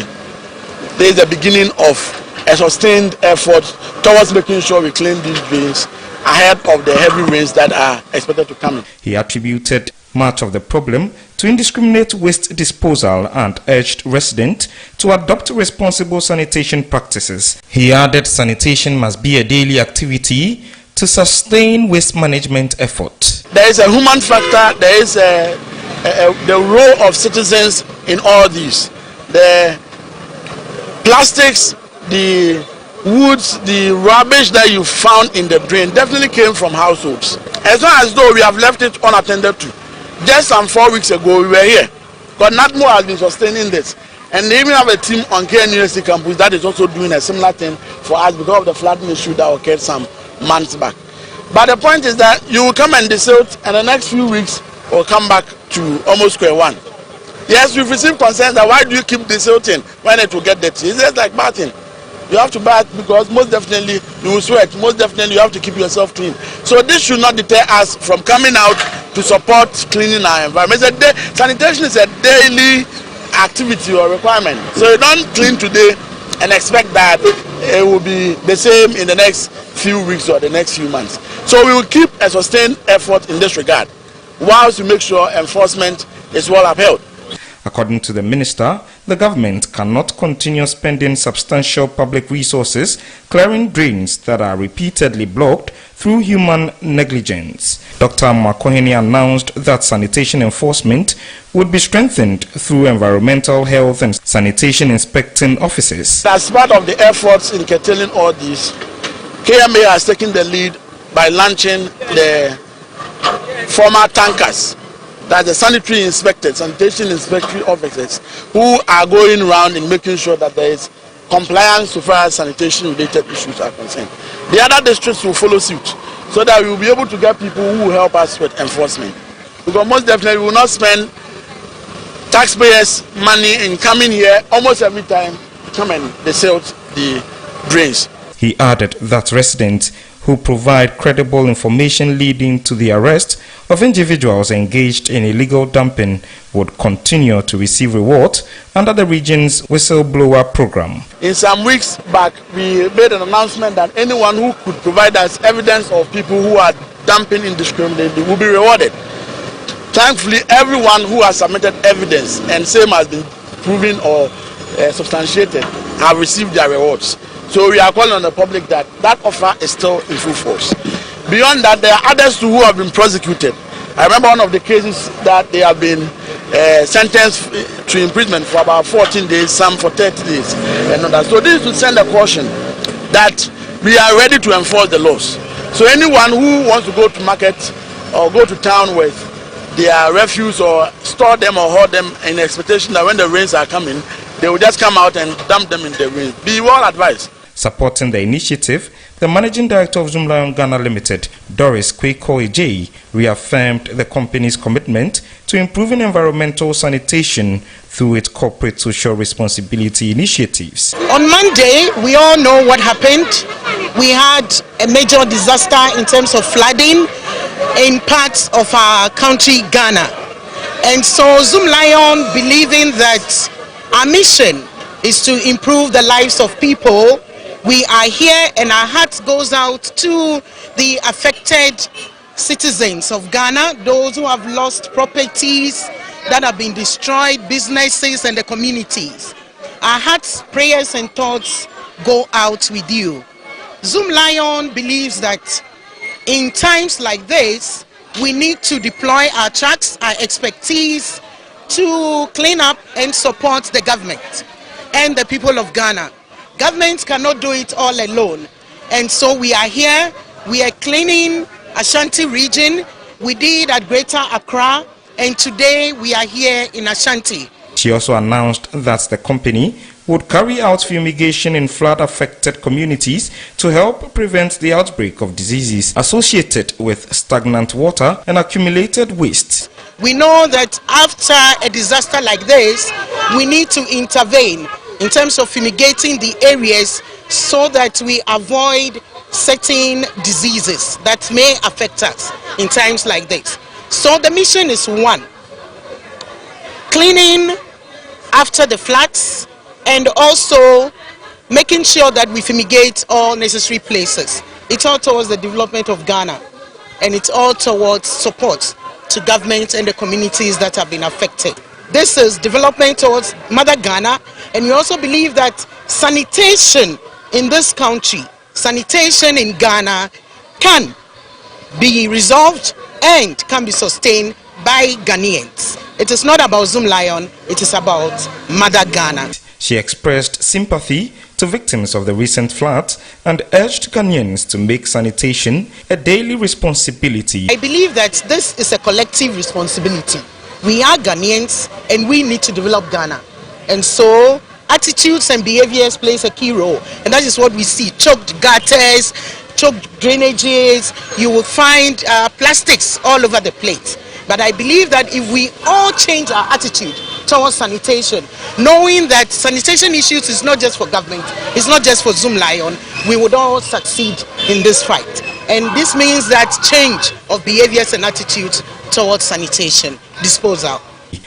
There is the beginning of a sustained effort towards making sure we clean these drains ahead of the heavy rains that are expected to come in. He attributed much of the problem to indiscriminate waste disposal and urged residents to adopt responsible sanitation practices. He added sanitation must be a daily activity to sustain waste management effort. There is a human factor, there is the role of citizens in all these. The plastics, the woods, the rubbish that you found in the drain definitely came from households. As long as though we have left it unattended to. Just some 4 weeks ago we were here, but NADMO has been sustaining this. And they even have a team on KNUST campus that is also doing a similar thing for us because of the flooding issue that occurred some months back. But the point is that you will come and desilt, and the next few weeks will come back to almost square one. Yes, we've received concerns that why do you keep desilting when it will get dirty? It's just like bathing. You have to bath because most definitely you will sweat. Most definitely you have to keep yourself clean. So this should not deter us from coming out to support cleaning our environment. Sanitation is a daily activity or requirement. So you don't clean today and expect that it will be the same in the next few weeks or the next few months. So we will keep a sustained effort in this regard, whilst we make sure enforcement is well upheld. According to the minister, the government cannot continue spending substantial public resources clearing drains that are repeatedly blocked through human negligence. Dr. Amakohene announced that sanitation enforcement would be strengthened through environmental health and sanitation inspecting offices. As part of the efforts in curtailing all this, KMA has taken the lead by launching the former tankers, that the sanitary inspectors, sanitation inspectory officers, who are going around and making sure that there is compliance so far as sanitation related issues are concerned. The other districts will follow suit so that we will be able to get people who will help us with enforcement. Because most definitely we will not spend taxpayers' money in coming here almost every time. Come and they silt the drains. He added that residents who provide credible information leading to the arrest of individuals engaged in illegal dumping would continue to receive rewards under the region's whistleblower program. In some weeks back, we made an announcement that anyone who could provide us evidence of people who are dumping indiscriminately will be rewarded. Thankfully, everyone who has submitted evidence and same has been proven or substantiated have received their rewards. So we are calling on the public that offer is still in full force. Beyond that, there are others too who have been prosecuted. I remember one of the cases that they have been sentenced to imprisonment for about 14 days, some for 30 days, and others. So this is to send a caution that we are ready to enforce the laws. So anyone who wants to go to market or go to town with their refuse or store them or hoard them in expectation that when the rains are coming, they will just come out and dump them in the rain. Be well advised. Supporting the initiative, the Managing Director of Zoomlion Ghana Limited, Doris Kweko-Ejei, reaffirmed the company's commitment to improving environmental sanitation through its corporate social responsibility initiatives. On Monday, we all know what happened. We had a major disaster in terms of flooding in parts of our country, Ghana. And so Zoomlion, believing that our mission is to improve the lives of people, we are here and our heart goes out to the affected citizens of Ghana, those who have lost properties that have been destroyed, businesses and the communities. Our hearts, prayers and thoughts go out with you. Zoomlion believes that in times like this, we need to deploy our trucks, our expertise to clean up and support the government and the people of Ghana. Governments cannot do it all alone. And so we are here, we are cleaning Ashanti region. We did at Greater Accra, and today we are here in Ashanti. She also announced that the company would carry out fumigation in flood-affected communities to help prevent the outbreak of diseases associated with stagnant water and accumulated waste. We know that after a disaster like this, we need to intervene in terms of fumigating the areas so that we avoid certain diseases that may affect us in times like this. So the mission is one: cleaning after the floods and also making sure that we fumigate all necessary places. It's all towards the development of Ghana, and it's all towards support to government and the communities that have been affected. This is development towards Mother Ghana, and we also believe that sanitation in this country, sanitation in Ghana can be resolved and can be sustained by Ghanaians. It is not about Zoomlion, it is about Mother Ghana. She expressed sympathy to victims of the recent floods and urged Ghanaians to make sanitation a daily responsibility. I believe that this is a collective responsibility. We are Ghanaians and we need to develop Ghana. And so attitudes and behaviors plays a key role. And that is what we see: choked gutters, choked drainages. You will find plastics all over the place. But I believe that if we all change our attitude towards sanitation, knowing that sanitation issues is not just for government, it's not just for Zoomlion, we would all succeed in this fight. And this means that change of behaviors and attitudes towards sanitation disposal.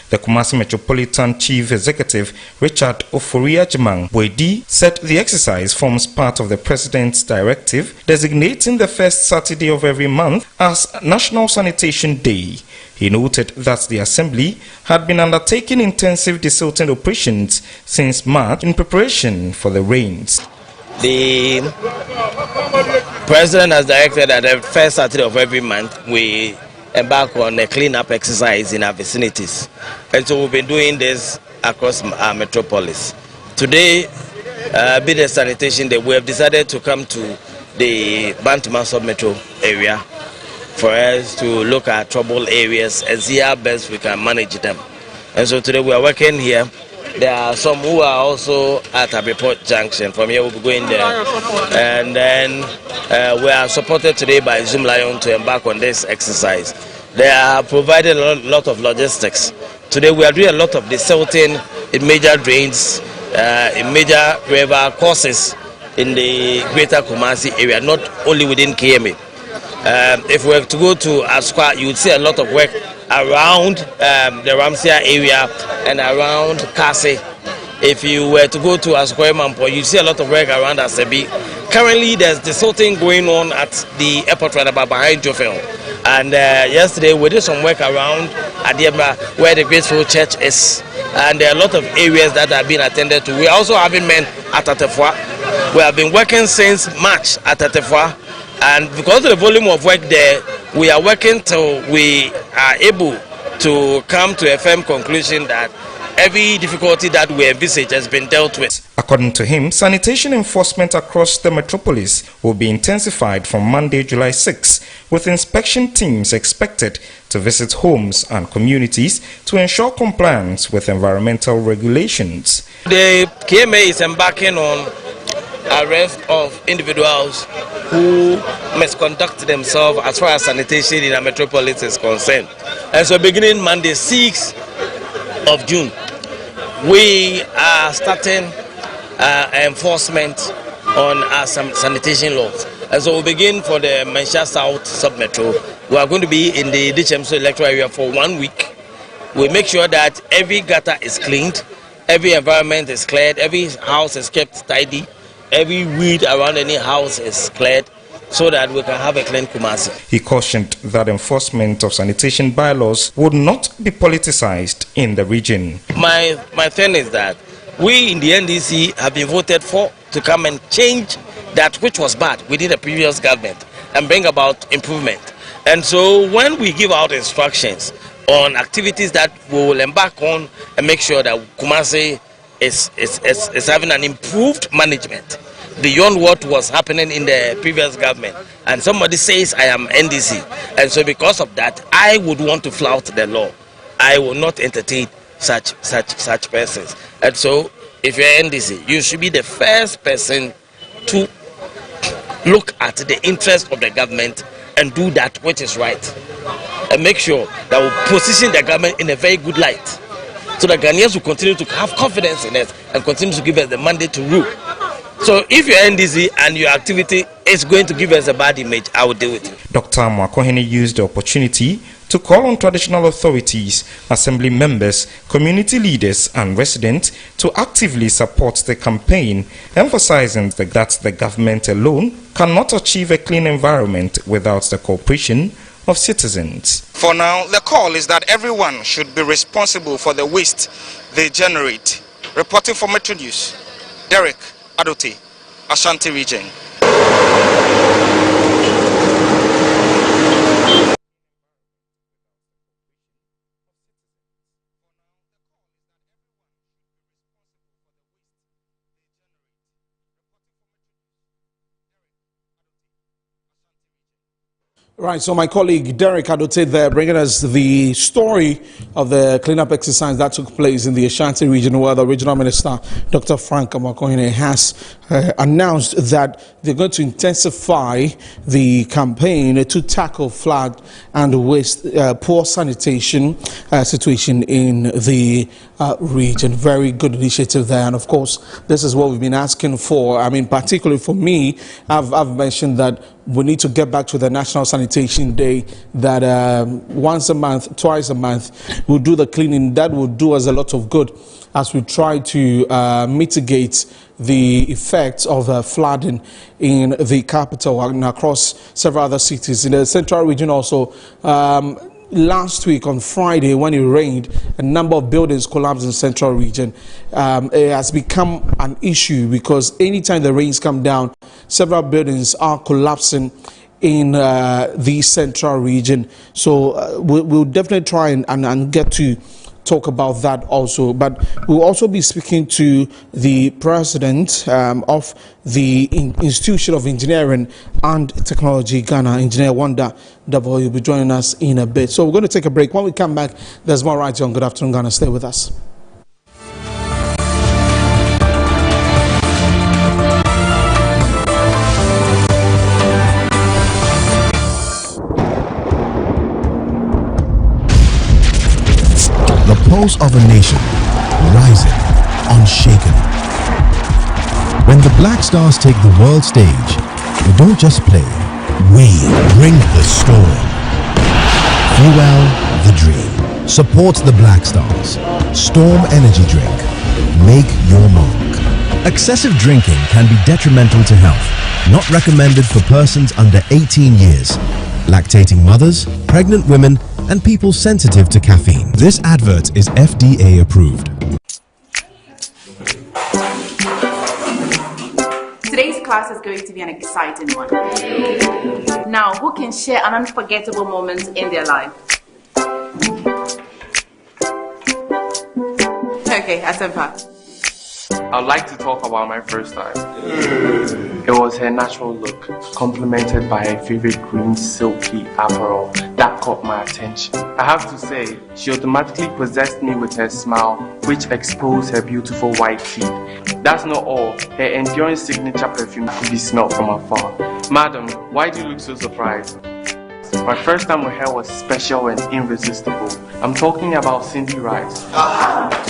The Kumasi Metropolitan Chief Executive Richard Ofori-Agyeman Boedi said the exercise forms part of the President's directive designating the first Saturday of every month as National Sanitation Day. He noted that the Assembly had been undertaking intensive desilting operations since March in preparation for the rains. The President has directed that the first Saturday of every month we embark on a cleanup exercise in our vicinities. And so we've been doing this across our metropolis. Today, being the sanitation day, we have decided to come to the Bantama sub-metro area for us to look at troubled areas and see how best we can manage them. And so today we are working here. There are some who are also at Abiport Junction. From here we'll be going there. And then we are supported today by Zoomlion to embark on this exercise. They are providing a lot of logistics Today we are doing a lot of desilting in major drains, in major river courses in the greater Kumasi area, not only within KMA. If we were to go to Asqua, you would see a lot of work around the Ramsia area and around Kase. If you were to go to Asqua Mampo, you see a lot of work around Asebi. Currently, there's desilting going on at the airport roundabout behind Jofel. And yesterday, we did some work around Adiema, where the Grateful Church is. And there are a lot of areas that are being attended to. We are also having men at Atefua. We have been working since March at Atefua. And because of the volume of work there, we are working till we are able to come to a firm conclusion that every difficulty that we envisage has been dealt with. According to him, sanitation enforcement across the metropolis will be intensified from Monday, July 6, with inspection teams expected to visit homes and communities to ensure compliance with environmental regulations. The KMA is embarking on arrest of individuals who misconduct themselves as far as sanitation in a metropolis is concerned. And so beginning Monday 6th of June, we are starting enforcement on our sanitation laws. And so we begin for the Mensah South Sub-Metro. We are going to be in the DHMC electoral area for 1 week. We make sure that every gutter is cleaned, every environment is cleared, every house is kept tidy, every weed around any house is cleared, so that we can have a clean Kumasi. He cautioned that enforcement of sanitation bylaws would not be politicized in the region. My thing is that we in the NDC have been voted for to come and change that which was bad within the previous government and bring about improvement. And so when we give out instructions on activities that we will embark on and make sure that Kumasi is having an improved management beyond what was happening in the previous government, and somebody says I am NDC, and so because of that I would want to flout the law, I will not entertain such persons. And so if you're NDC, you should be the first person to look at the interest of the government and do that which is right, and make sure that we position the government in a very good light, so that Ghanaians will continue to have confidence in us and continue to give us the mandate to rule. So if you're NDC and your activity is going to give us a bad image, I will deal with you. Dr. Mwakohene used the opportunity to call on traditional authorities, assembly members, community leaders and residents to actively support the campaign, emphasizing that the government alone cannot achieve a clean environment without the cooperation of citizens. For now, the call is that everyone should be responsible for the waste they generate. Reporting for Metro News, Derek Adote, Ashanti Region. Right, so my colleague Derek Adote there bringing us the story of the cleanup exercise that took place in the Ashanti region, where the regional minister, Dr. Frank Mwakohene, has announced that they're going to intensify the campaign to tackle flood and waste, poor sanitation situation in the region. Very good initiative there, and of course, this is what we've been asking for. I mean, particularly for me, I've mentioned that we need to get back to the National Sanitation Day, that once a month, twice a month, we'll do the cleaning. That will do us a lot of good as we try to mitigate the effects of flooding in the capital and across several other cities. In the central region also, last week on Friday, when it rained, a number of buildings collapsed in the central region. It has become an issue because anytime the rains come down, several buildings are collapsing in the central region. So we'll definitely try and get to talk about that also. But we'll also be speaking to the president of the Institution of Engineering and Technology, Ghana, Engineer Wanda Davo. You'll be joining us in a bit. So we're going to take a break. When we come back, there's more right here on Good Afternoon Ghana. Stay with us. The pulse of a nation, rising, unshaken. When the Black Stars take the world stage, we don't just play, we bring the storm. Fuel the dream. Support the Black Stars. Storm Energy Drink. Make your mark. Excessive drinking can be detrimental to health. Not recommended for persons under 18 years, lactating mothers, pregnant women, and people sensitive to caffeine. This advert is FDA approved. Today's class is going to be an exciting one. Now, who can share an unforgettable moment in their life? Okay, Asempa. I'd like to talk about my first time. It was her natural look, complemented by her favorite green silky apparel that caught my attention. I have to say, she automatically possessed me with her smile, which exposed her beautiful white teeth. That's not all, her enduring signature perfume could be smelled from afar. Madam, why do you look so surprised? My first time with her was special and irresistible. I'm talking about Cindy Rice.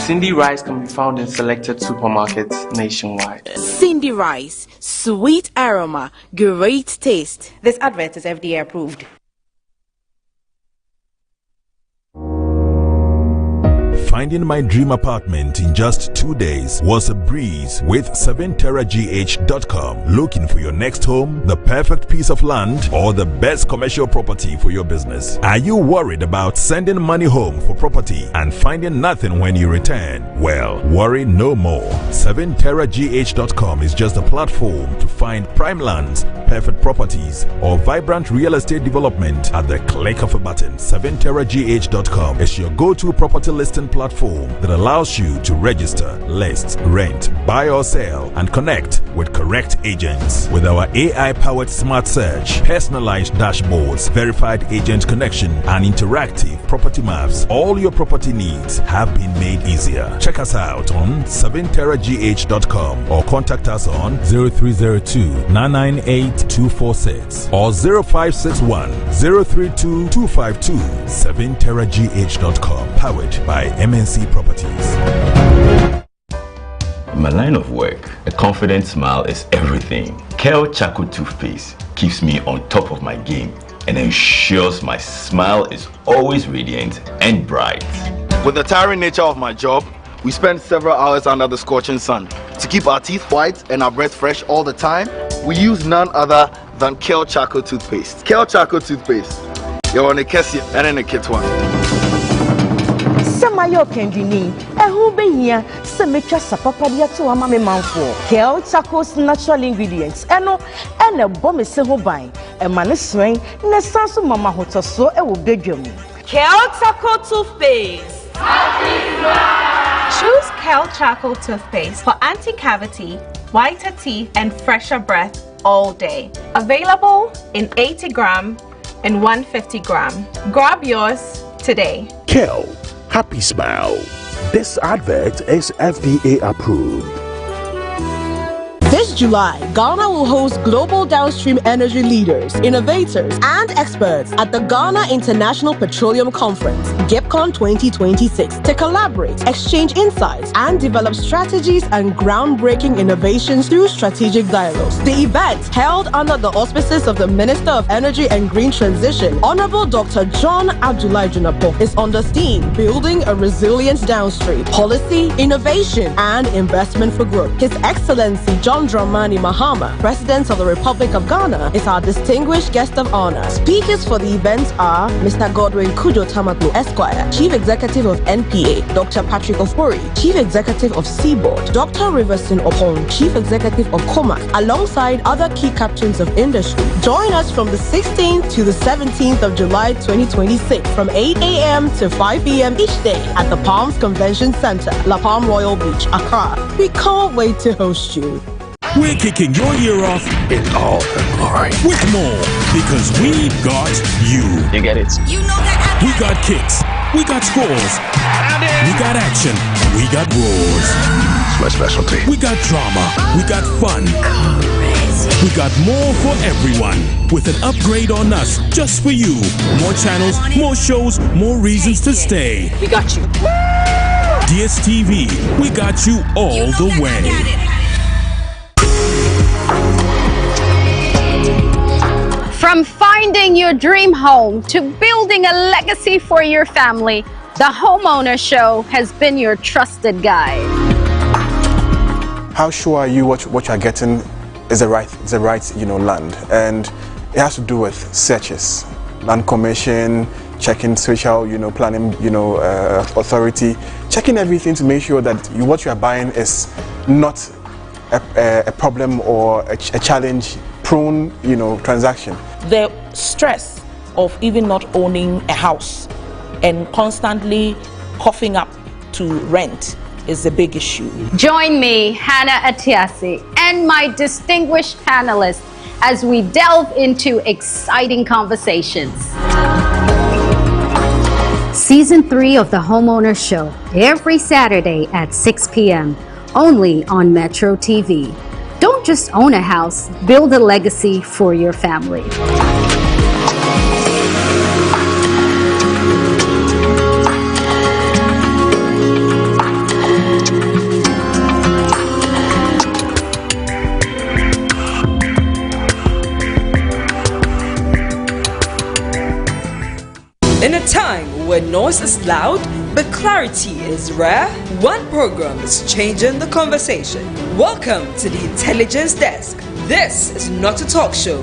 Cindy Rice can be found in selected supermarkets nationwide. Cindy Rice, sweet aroma, great taste. This advert is FDA approved. Finding my dream apartment in just 2 days was a breeze with 7terragh.com. Looking for your next home, the perfect piece of land, or the best commercial property for your business? Are you worried about sending money home for property and finding nothing when you return? Well, worry no more. 7terragh.com is just a platform to find prime lands, perfect properties, or vibrant real estate development at the click of a button. 7terragh.com is your go-to property listing platform that allows you to register, list, rent, buy or sell, and connect with correct agents. With our AI-powered smart search, personalized dashboards, verified agent connection, and interactive property maps, all your property needs have been made easier. Check us out on 7terragh.com or contact us on 0302-998-246 or 0561-032-252. 7terragh.com, powered by MNC Properties. In my line of work, a confident smile is everything. Kel Charcoal Toothpaste keeps me on top of my game and ensures my smile is always radiant and bright. With the tiring nature of my job, we spend several hours under the scorching sun. To keep our teeth white and our breath fresh all the time, we use none other than Kel Charcoal Toothpaste. Kel Charcoal Toothpaste. You're on a Kessie and in a kit one. Samayo Kendini, a who be here, Semetra Sapapadia to a mammy man for Kel Charcoal's natural ingredients, and a bomb is so by a man is rain, Nesansu Mama Hoto so a will bedroom. Kel Charcoal Toothpaste. Choose Kel Charcoal Toothpaste for anti-cavity, whiter teeth, and fresher breath all day. Available in 80 gram and 150 gram. Grab yours today. Kel, happy smile. This advert is FDA approved. This July, Ghana will host global downstream energy leaders, innovators, and experts at the Ghana International Petroleum Conference, GIPCON 2026, to collaborate, exchange insights, and develop strategies and groundbreaking innovations through strategic dialogues. The event, held under the auspices of the Minister of Energy and Green Transition, Honorable Dr. John Abdullah Junapo, is on the theme Building a Resilient Downstream, Policy, Innovation, and Investment for Growth. His Excellency John Dramani Mahama, President of the Republic of Ghana, is our distinguished guest of honor. Speakers for the event are Mr. Godwin Kujo Tamaklo Esquire, Chief Executive of NPA, Dr. Patrick Ofori, Chief Executive of Seaboard, Dr. Riverson Opon, Chief Executive of Comac, alongside other key captains of industry. Join us from the 16th to the 17th of July 2026 from 8 a.m. to 5 p.m. each day at the Palms Convention Center, La Palm Royal Beach, Accra. We can't wait to host you. We're kicking your year off in all her glory with more because we've got you. You get it? You know that. We got kicks. We got scores. We got action. We got roars. It's my specialty. We got drama. We got fun. We got more for everyone with an upgrade on us just for you. More channels, more shows, more reasons to stay. We got you. DSTV, we got you all the way. From finding your dream home to building a legacy for your family, the Homeowner Show has been your trusted guide. How sure are you what you are getting is the right land? And it has to do with searches, land commission, checking social planning authority, checking everything to make sure that what you are buying is not a problem or a challenge prone transaction. The stress of even not owning a house and constantly coughing up to rent is a big issue. Join me, Hannah Atiasi, and my distinguished panelists as we delve into exciting conversations. Season 3 of the Homeowner Show, every Saturday at 6 p.m., only on Metro TV. Don't just own a house, build a legacy for your family. In a time where noise is loud, but clarity is rare, one program is changing the conversation. Welcome to the Intelligence Desk. This is not a talk show.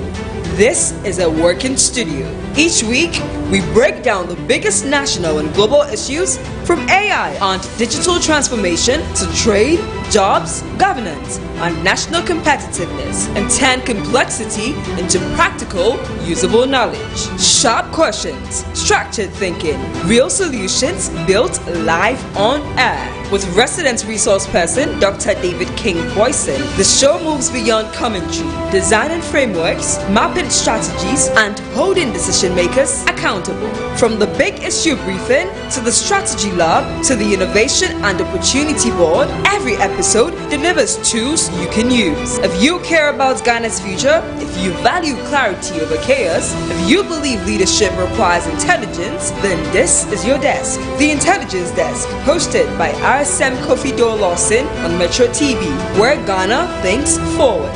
This is a working studio. Each week, we break down the biggest national and global issues from AI and digital transformation to trade, jobs, governance, and national competitiveness, and turn complexity into practical, usable knowledge. Sharp questions, structured thinking, real solutions built live on air. With resident resource person Dr. David King Boyson, the show moves beyond commentary, designing frameworks, mapping strategies, and holding decision makers accountable. From the big issue briefing to the strategy lab to the innovation and opportunity board, every episode delivers tools you can use. If you care about Ghana's future, if you value clarity over chaos, if you believe leadership requires intelligence, then this is your desk. The Intelligence Desk, hosted by RSM Kofi Dole Lawson on Metro TV, where Ghana thinks forward.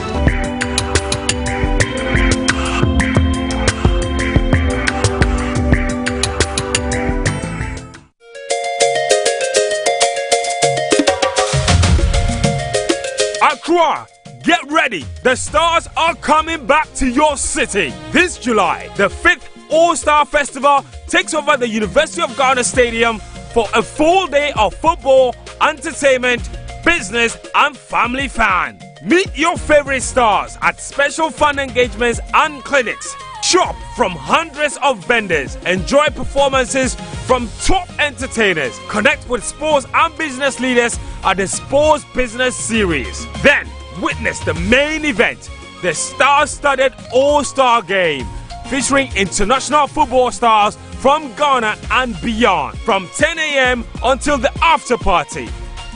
Accra, get ready. The Stars are coming back to your city. This July, the 5th All-Star Festival takes over the University of Ghana Stadium for a full day of football, entertainment, business, and family fun. Meet your favorite stars at special fun engagements and clinics. Shop from hundreds of vendors. Enjoy performances from top entertainers. Connect with sports and business leaders at the Sports Business Series. Then witness the main event, the star-studded All-Star Game, featuring international football stars from Ghana and beyond. From 10 a.m. until the after party.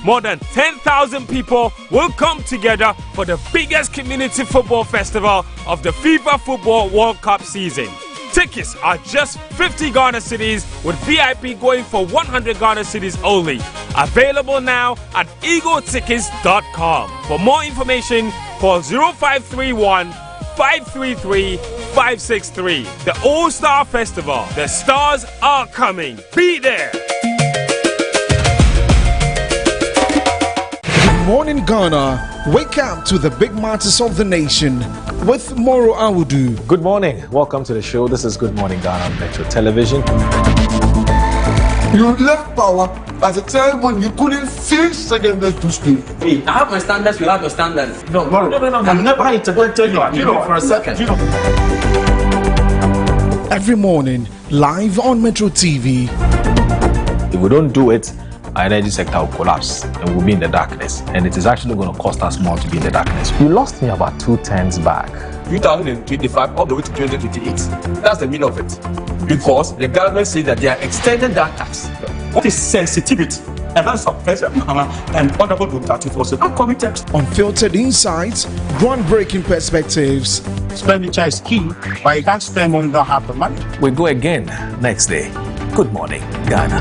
More than 10,000 people will come together for the biggest community football festival of the FIFA Football World Cup season. Tickets are just 50 Ghana cedis, with VIP going for 100 Ghana cedis only. Available now at egotickets.com. For more information, call 0531 533 563. The All-Star Festival. The stars are coming. Be there. Good morning, Ghana. Wake up to the big matters of the nation with Moro Awudu. Good morning. Welcome to the show. This is Good Morning Ghana on Metro Television. You left power at a time when you couldn't 6 seconds to speak. Hey, I have my standards, you have your standards. No. I'm never going to tell you for a second. Every morning, live on Metro TV. If we don't do it, our energy sector will collapse and we'll be in the darkness. And it is actually going to cost us more to be in the darkness. You lost me about 2 turns back. 2025 all the way to 2028. That's the meaning of it. Because the government says that they are extending that tax. What is sensitivity? And that's Professor and Honorable Dr. Tifoso are committed. Unfiltered insights, groundbreaking perspectives. Expenditure is key, but you can't spend when you don't have the money. We go again next day. Good morning, Ghana.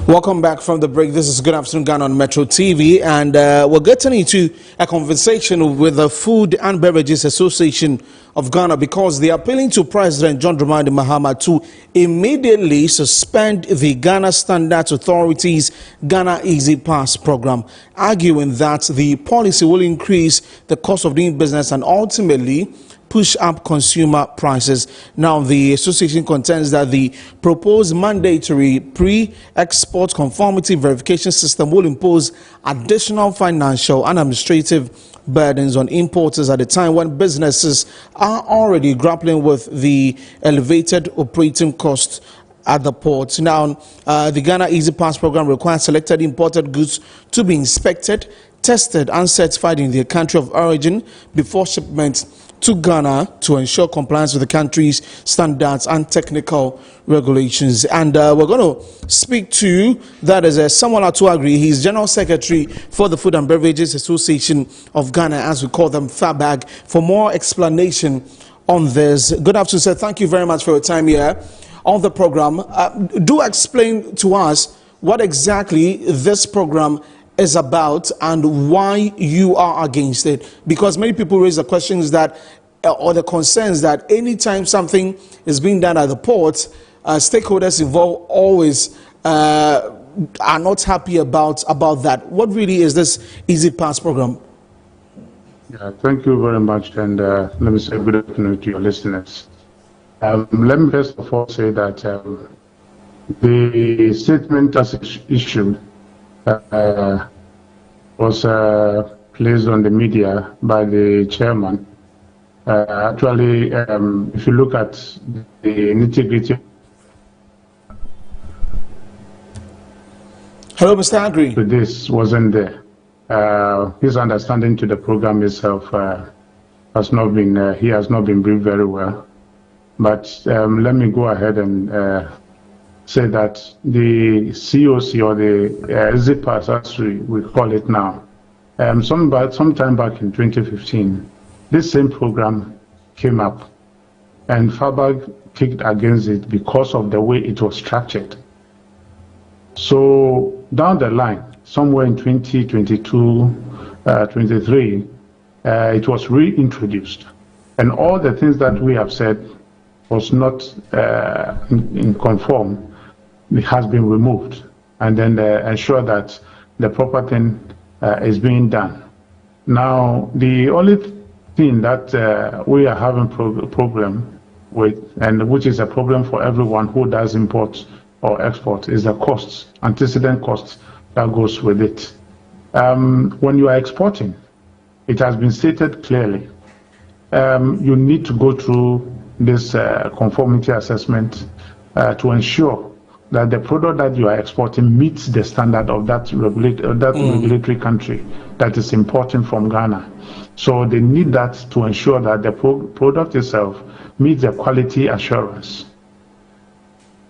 Welcome back from the break. This is Good Afternoon Ghana on Metro TV, and we're getting into a conversation with the Food and Beverages Association of Ghana because they are appealing to President John Dramani Mahama to immediately suspend the Ghana Standards Authority's Ghana Easy Pass program, arguing that the policy will increase the cost of doing business and ultimately push up consumer prices. Now, the association contends that the proposed mandatory pre-export conformity verification system will impose additional financial and administrative burdens on importers at a time when businesses are already grappling with the elevated operating costs at the ports. Now, the Ghana Easy Pass program requires selected imported goods to be inspected, tested and certified in their country of origin before shipment to Ghana to ensure compliance with the country's standards and technical regulations. And we're going to speak to, that is Samuel Atuagri. He's General Secretary for the Food and Beverages Association of Ghana, as we call them, FABAG, for more explanation on this. Good afternoon, sir. Thank you very much for your time here on the program. Do explain to us what exactly this program is about and why you are against it, because many people raise the questions that or the concerns that anytime something is being done at the port, stakeholders involved always are not happy about that. What really is this Easy Pass program? Yeah, thank you very much, and let me say good afternoon to your listeners. Let me first of all say that the statement as issued was placed on the media by the chairman. Actually, if you look at the nitty-gritty. Hello, Mr. Agri. This wasn't there. His understanding to the program itself has not been, he has not been briefed very well. But let me go ahead and say that the COC, or the Easy Pass, as we call it now, sometime back in 2015, this same program came up, and FABAG kicked against it because of the way it was structured. So down the line, somewhere in 2022, 23, it was reintroduced, and all the things that we have said was not in conform. It has been removed, and then ensure that the proper thing is being done. Now, the only thing that we are having problem with, and which is a problem for everyone who does import or export, is the costs, antecedent costs that goes with it. When you are exporting, it has been stated clearly, you need to go through this conformity assessment to ensure that the product that you are exporting meets the standard of that regulatory country that is importing from Ghana. So they need that to ensure that the product itself meets the quality assurance.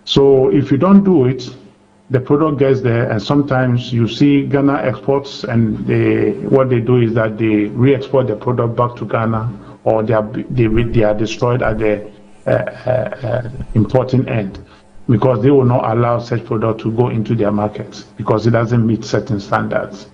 So if you don't do it, the product gets there, and sometimes you see Ghana exports, and what they do is that they re-export the product back to Ghana, or they are destroyed at the importing end, because they will not allow such product to go into their markets because it doesn't meet certain standards.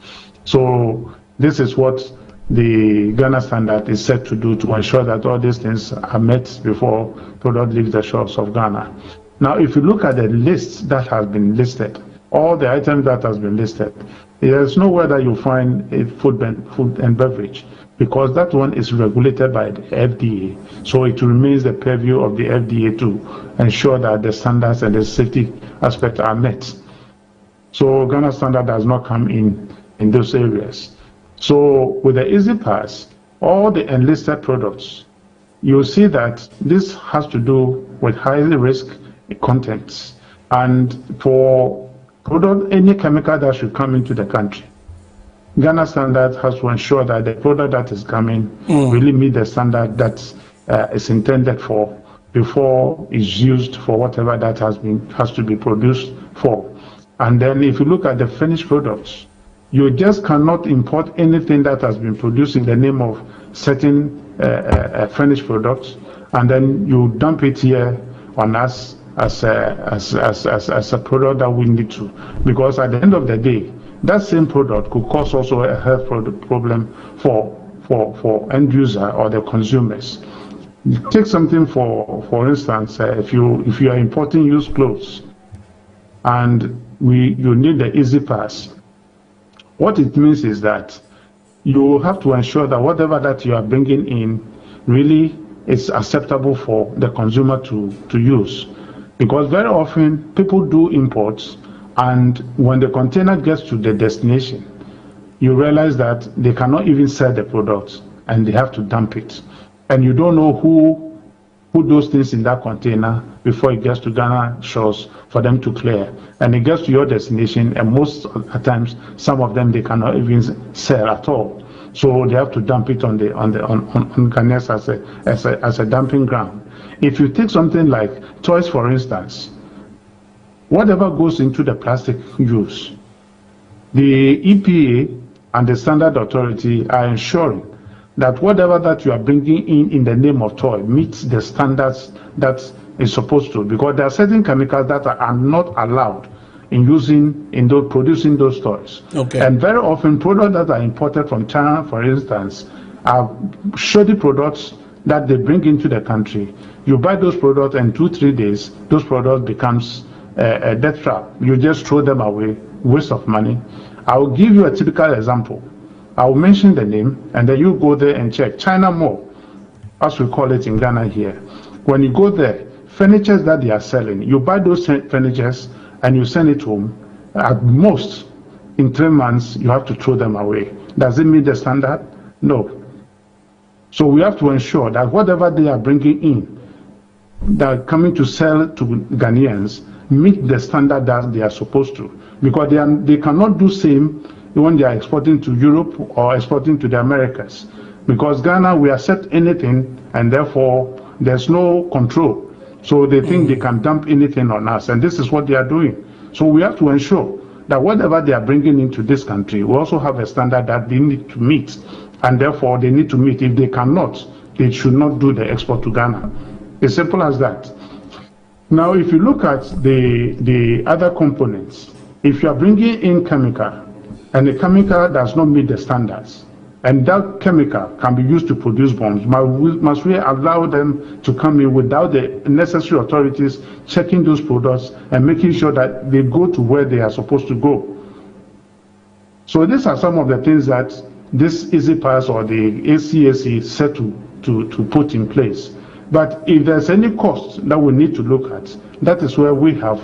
So this is what the Ghana standard is set to do, to ensure that all these things are met before product leaves the shores of Ghana. Now, if you look at the list that has been listed, all the items that has been listed, there's nowhere that you find a food and beverage, because that one is regulated by the FDA. So it remains the purview of the FDA to ensure that the standards and the safety aspects are met. So Ghana standard does not come in those areas. So with the Easy Pass, all the enlisted products, you'll see that this has to do with high risk contents. And for product, any chemical that should come into the country, Ghana standard has to ensure that the product that is coming really meet the standard that is intended for before it's used for whatever that has to be produced for. And then if you look at the finished products, you just cannot import anything that has been produced in the name of certain finished products, and then you dump it here on us as a product that we need to, because at the end of the day, that same product could cause also a health problem for end user or the consumers. Take something for instance, if you are importing used clothes and you need the Easy Pass, what it means is that you have to ensure that whatever that you are bringing in really is acceptable for the consumer to use. Because very often people do imports, and when the container gets to the destination, you realize that they cannot even sell the product and they have to dump it. And you don't know who those things in that container before it gets to Ghana shores for them to clear. And it gets to your destination, and most of the times, some of them they cannot even sell at all. So they have to dump it on Ghanaians as a dumping ground. If you take something like toys, for instance, whatever goes into the plastic use, the EPA and the Standard Authority are ensuring that whatever that you are bringing in the name of toy meets the standards that is supposed to, because there are certain chemicals that are not allowed in producing those toys. Okay. And very often products that are imported from China, for instance, are shoddy products that they bring into the country. You buy those products, and 2-3 days, those products becomes a death trap. You just throw them away, waste of money. I will give you a typical example. I will mention the name, and then you go there and check. China Mall, as we call it in Ghana here. When you go there, furniture that they are selling, you buy those furnitures and you send it home. At most, in 3 months, you have to throw them away. Does it meet the standard? No. So we have to ensure that whatever they are bringing in, that are coming to sell to Ghanaians, meet the standard that they are supposed to. Because they cannot do same when they are exporting to Europe or exporting to the Americas. Because Ghana, we accept anything, and therefore there's no control. So they think they can dump anything on us, and this is what they are doing. So we have to ensure that whatever they are bringing into this country, we also have a standard that they need to meet, and therefore they need to meet. If they cannot, they should not do the export to Ghana. As simple as that. Now, if you look at the other components, if you are bringing in chemical, and the chemical does not meet the standards, and that chemical can be used to produce bombs, must we allow them to come in without the necessary authorities checking those products and making sure that they go to where they are supposed to go? So these are some of the things that this Easy Pass or the ACAC set to put in place. But if there's any cost that we need to look at, that is where we have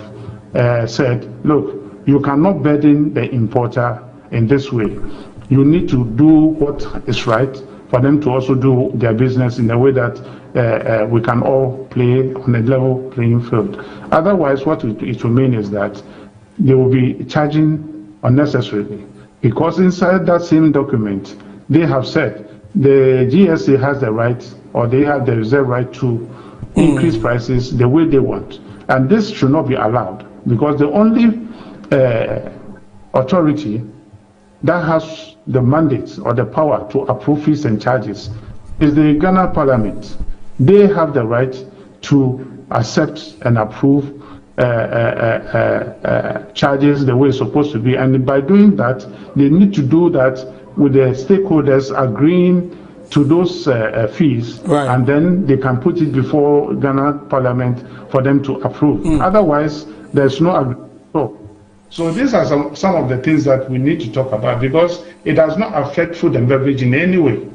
said, look, you cannot burden the importer in this way. You need to do what is right for them to also do their business in a way that we can all play on a level playing field. Otherwise, what it will mean is that they will be charging unnecessarily, because inside that same document, they have said the GSA has the right, or they have the reserve right to increase prices the way they want. And this should not be allowed, because the only authority that has the mandate or the power to approve fees and charges is the Ghana Parliament. They have the right to accept and approve charges the way it's supposed to be. And by doing that, they need to do that with the stakeholders agreeing to those fees, and then they can put it before Ghana Parliament for them to approve. Otherwise, there's no agreement. So these are some of the things that we need to talk about, because it does not affect food and beverage in any way.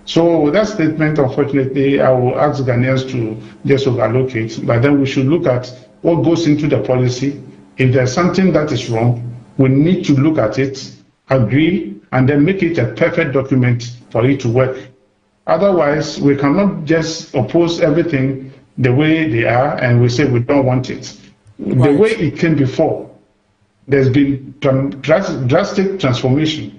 So that statement, unfortunately, I will ask Ghanaians to just overlook, but then we should look at what goes into the policy. If there's something that is wrong, we need to look at it, agree, and then make it a perfect document for it to work. Otherwise, we cannot just oppose everything the way they are and we say we don't want it. The way it came before, there's been drastic transformation.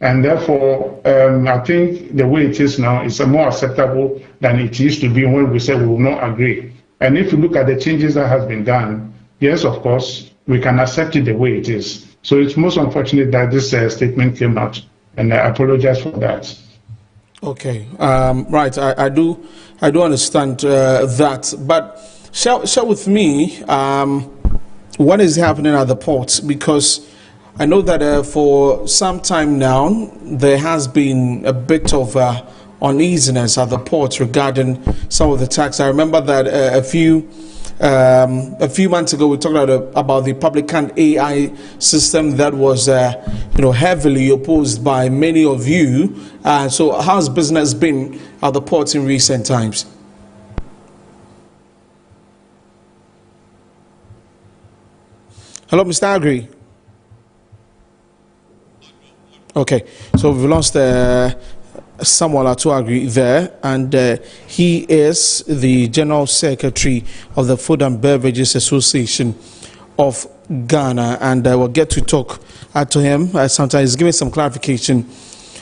And therefore, I think the way it is now is more acceptable than it used to be when we said we will not agree. And if you look at the changes that has been done, yes, of course, we can accept it the way it is. So it's most unfortunate that this statement came out, and I apologize for that. Okay, right. I do understand that, but Share with me what is happening at the port, because I know that for some time now there has been a bit of uneasiness at the port regarding some of the tax. I remember that a few months ago we talked about the Publican AI system that was heavily opposed by many of you. So how's business been at the port in recent times? Hello, Mr. Agri. Okay, so we've lost Samuel Atuagri there, and he is the General Secretary of the Food and Beverages Association of Ghana, and we'll get to talk to him sometimes, giving some clarification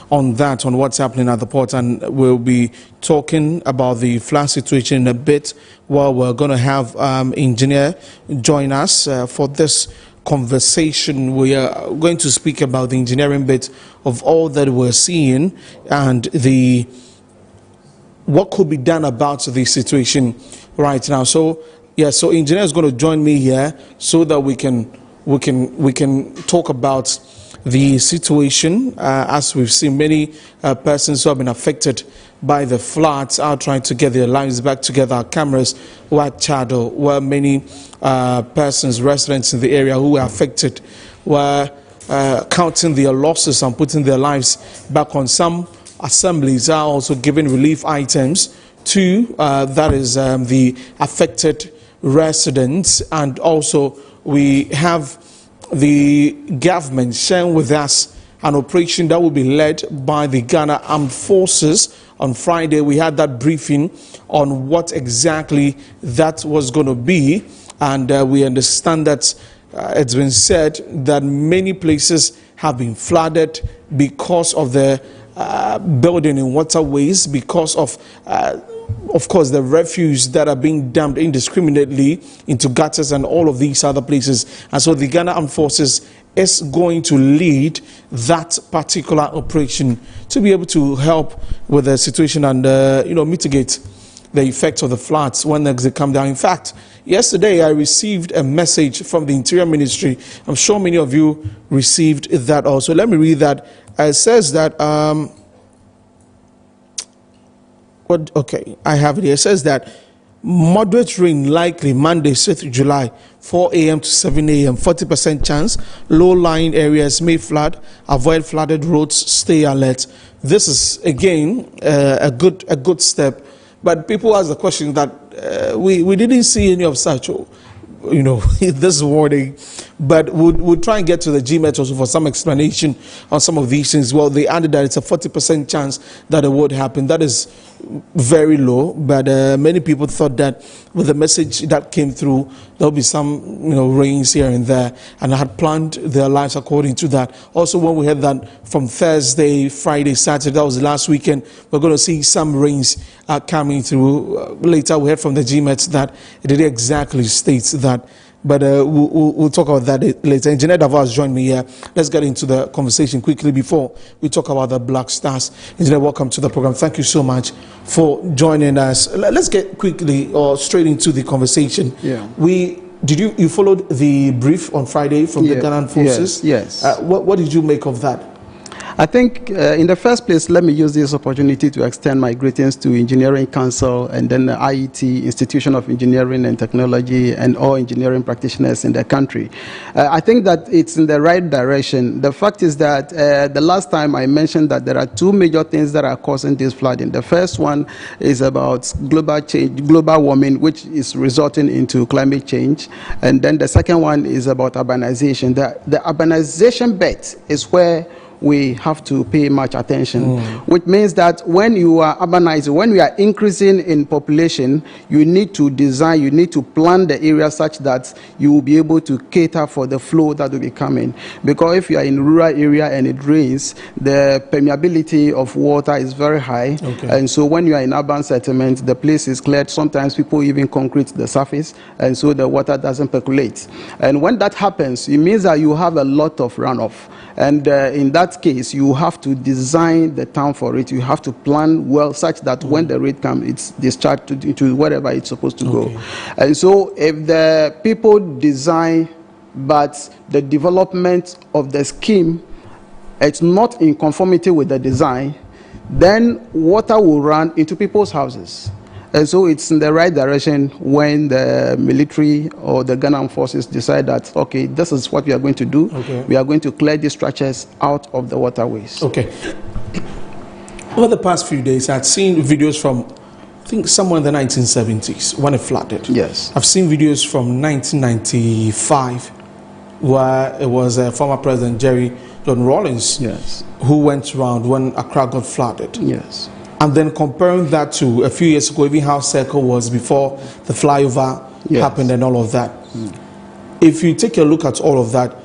on that, on what's happening at the port, and we'll be talking about the flood situation in a bit, while we're going to have engineer join us for this conversation. We are going to speak about the engineering bit of all that we're seeing and what could be done about the situation right now. So so engineer is going to join me here so that we can talk about the situation. As we've seen, many persons who have been affected by the floods are trying to get their lives back together. Our cameras were at Chado, where many persons, residents in the area who were affected, were counting their losses and putting their lives back on. Some assemblies are also giving relief items to the affected residents, and also we have the government sharing with us an operation that will be led by the Ghana Armed Forces. On Friday, we had that briefing on what exactly that was going to be, and we understand that it's been said that many places have been flooded because of the building in waterways, because of course, the refuse that are being dumped indiscriminately into gutters and all of these other places. And so the Ghana Armed Forces is going to lead that particular operation to be able to help with the situation and mitigate the effects of the floods when they come down. In fact, yesterday I received a message from the Interior Ministry. I'm sure many of you received that also. Let me read that. It says that I have it here. It says that moderate rain likely Monday, 6th July, 4 a.m. to 7 a.m. 40% chance. Low-lying areas may flood. Avoid flooded roads. Stay alert. This is again a good step. But people ask the question that we didn't see any of such, this warning. But we'll try and get to the GMET also for some explanation on some of these things. Well, they added that it's a 40% chance that it would happen. That is very low, but many people thought that with the message that came through, there'll be some rains here and there, and had planned their lives according to that. Also, when we had that from Thursday, Friday, Saturday, that was the last weekend, we're going to see some rains coming through. Later, we heard from the GMET that it didn't exactly state that. But we'll talk about that later. Engineer Davos joined me here. Let's get into the conversation quickly before we talk about the Black Stars. Engineer, welcome to the program. Thank you so much for joining us. Let's get quickly or straight into the conversation. Yeah. You followed the brief on Friday from the Ghana Forces? Yes. What did you make of that? I think in the first place, let me use this opportunity to extend my greetings to Engineering Council and then the IET, Institution of Engineering and Technology, and all engineering practitioners in the country. I think that it's in the right direction. The fact is that the last time I mentioned that there are two major things that are causing this flooding. The first one is about global warming, which is resulting into climate change. And then the second one is about urbanization. The urbanization bet is where we have to pay much attention, which means that when you are urbanizing, when we are increasing in population, you need to design, you need to plan the area such that you will be able to cater for the flow that will be coming. Because if you are in a rural area and it rains, the permeability of water is very high. And so when you are in urban settlement, the place is cleared. Sometimes people even concrete the surface, and so the water doesn't percolate. And when that happens, it means that you have a lot of runoff. And in that that case, you have to design the town for it. You have to plan well such that when the rain comes, it's discharged to wherever it's supposed to go. And so if the people design, but the development of the scheme, it's not in conformity with the design, then water will run into people's houses. And so it's in the right direction when the military or the Ghana forces decide that, okay, this is what we are going to do. Okay. We are going to clear these structures out of the waterways. Okay. Over the past few days, I've seen videos from, I think, somewhere in the 1970s when it flooded. Yes. I've seen videos from 1995 where it was former President Jerry John Rawlings who went around when Accra got flooded. Yes. And then comparing that to a few years ago, even how Circle was before the flyover happened and all of that. If you take a look at all of that,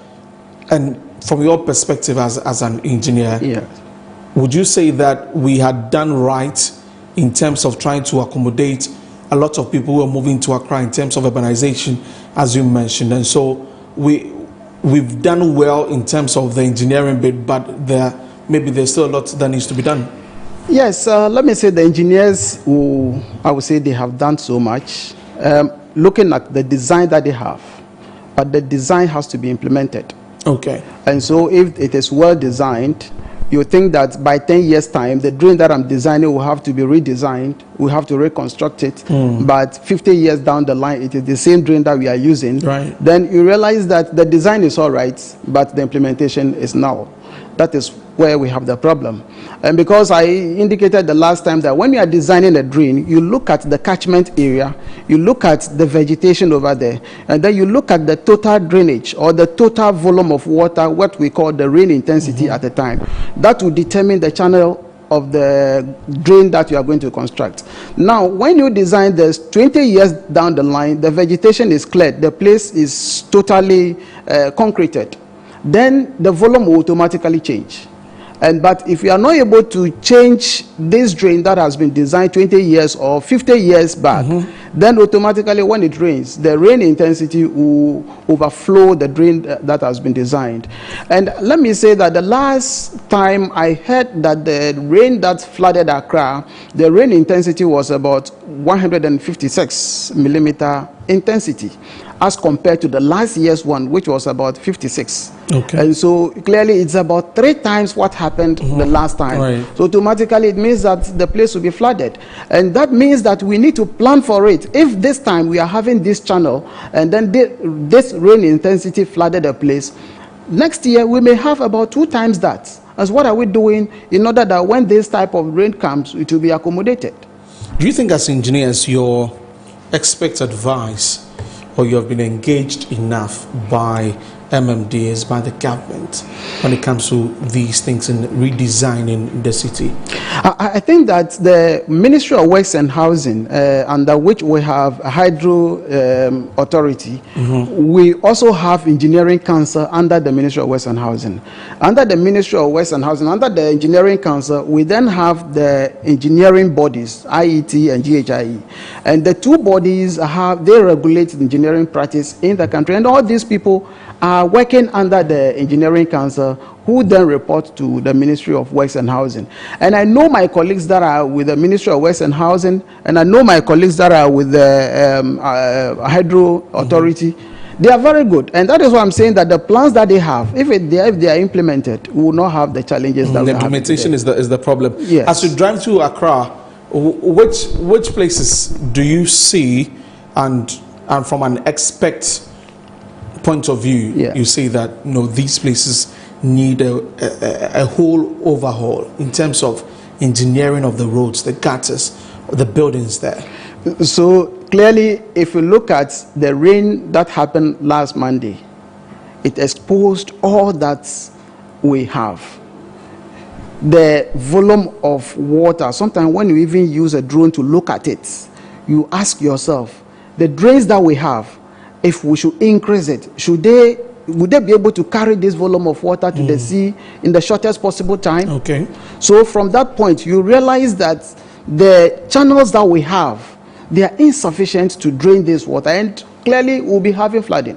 and from your perspective as an engineer, would you say that we had done right in terms of trying to accommodate a lot of people who are moving to Accra in terms of urbanization, as you mentioned? And so we've done well in terms of the engineering bit, but maybe there's still a lot that needs to be done. Yes, let me say the engineers who, I would say they have done so much, looking at the design that they have, but the design has to be implemented. Okay. And so if it is well designed, you think that by 10 years' time, the drain that I'm designing will have to be redesigned, we have to reconstruct it, but 50 years down the line, it is the same drain that we are using. Right. Then you realize that the design is all right, but the implementation is null. That is where we have the problem. And because I indicated the last time that when you are designing a drain, you look at the catchment area, you look at the vegetation over there, and then you look at the total drainage or the total volume of water, what we call the rain intensity at the time. That will determine the channel of the drain that you are going to construct. Now, when you design this 20 years down the line, the vegetation is cleared, the place is totally concreted, then the volume will automatically change. But if you are not able to change this drain that has been designed 20 years or 50 years back, then automatically when it rains, the rain intensity will overflow the drain that has been designed. And let me say that the last time I heard that the rain that flooded Accra, the rain intensity was about 156 millimeter intensity, as compared to the last year's one, which was about 56. Okay. And so clearly it's about 3 times what happened the last time. Right. So automatically it means that the place will be flooded. And that means that we need to plan for it. If this time we are having this channel and then this rain intensity flooded a place, next year we may have about 2 times that. As what are we doing in order that when this type of rain comes, it will be accommodated? Do you think as engineers your expert advice, or you have been engaged enough by MMDs, by the government, when it comes to these things and redesigning the city? I think that the Ministry of Works and Housing, under which we have a hydro authority, we also have Engineering Council under the Ministry of Works and Housing. Under the Ministry of Works and Housing, under the Engineering Council, we then have the engineering bodies, IET and GHIE. And the 2 bodies they regulate engineering practice in the country. And all these people are working under the Engineering Council, who then report to the Ministry of Works and Housing. And I know my colleagues that are with the Ministry of Works and Housing, and I know my colleagues that are with the Hydro Authority. They are very good. And that is why I'm saying that the plans that they have, if they are implemented, we will not have the challenges that we have. The implementation is the problem. Yes. As you drive to Accra, which places do you see, and from an expert point of view, you see that these places need a whole overhaul in terms of engineering of the roads, the gutters, the buildings there? So clearly, if you look at the rain that happened last Monday, it exposed all that we have. The volume of water, sometimes when you even use a drone to look at it, you ask yourself, the drains that we have, if we should increase it, would they be able to carry this volume of water to the sea in the shortest possible time? Okay. So from that point, you realize that the channels that we have, they are insufficient to drain this water, and clearly we'll be having flooding.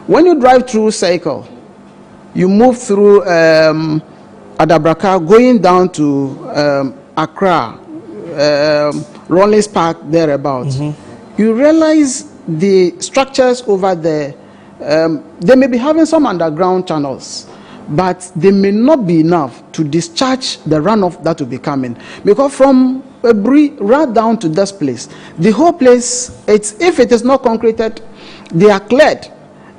When you drive through Circle, you move through Adabraka, going down to Accra, Rawlings Park, thereabouts, you realize the structures over there, they may be having some underground channels, but they may not be enough to discharge the runoff that will be coming. Because from Ebri right down to this place, the whole place, if it is not concreted, they are cleared,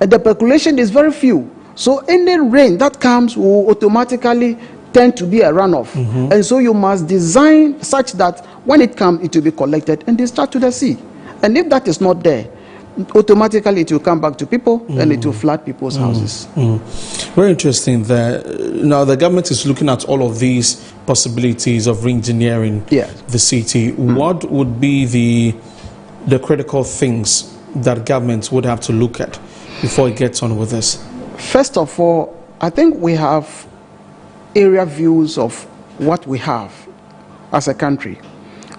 and the percolation is very few. So any rain that comes will automatically tend to be a runoff. And so you must design such that when it comes, it will be collected and discharged to the sea. And if that is not there, automatically it will come back to people and it will flood people's houses. Very interesting there. Now the government is looking at all of these possibilities of re-engineering the city. What would be the critical things that government would have to look at before it gets on with this? First of all, I think we have area views of what we have as a country.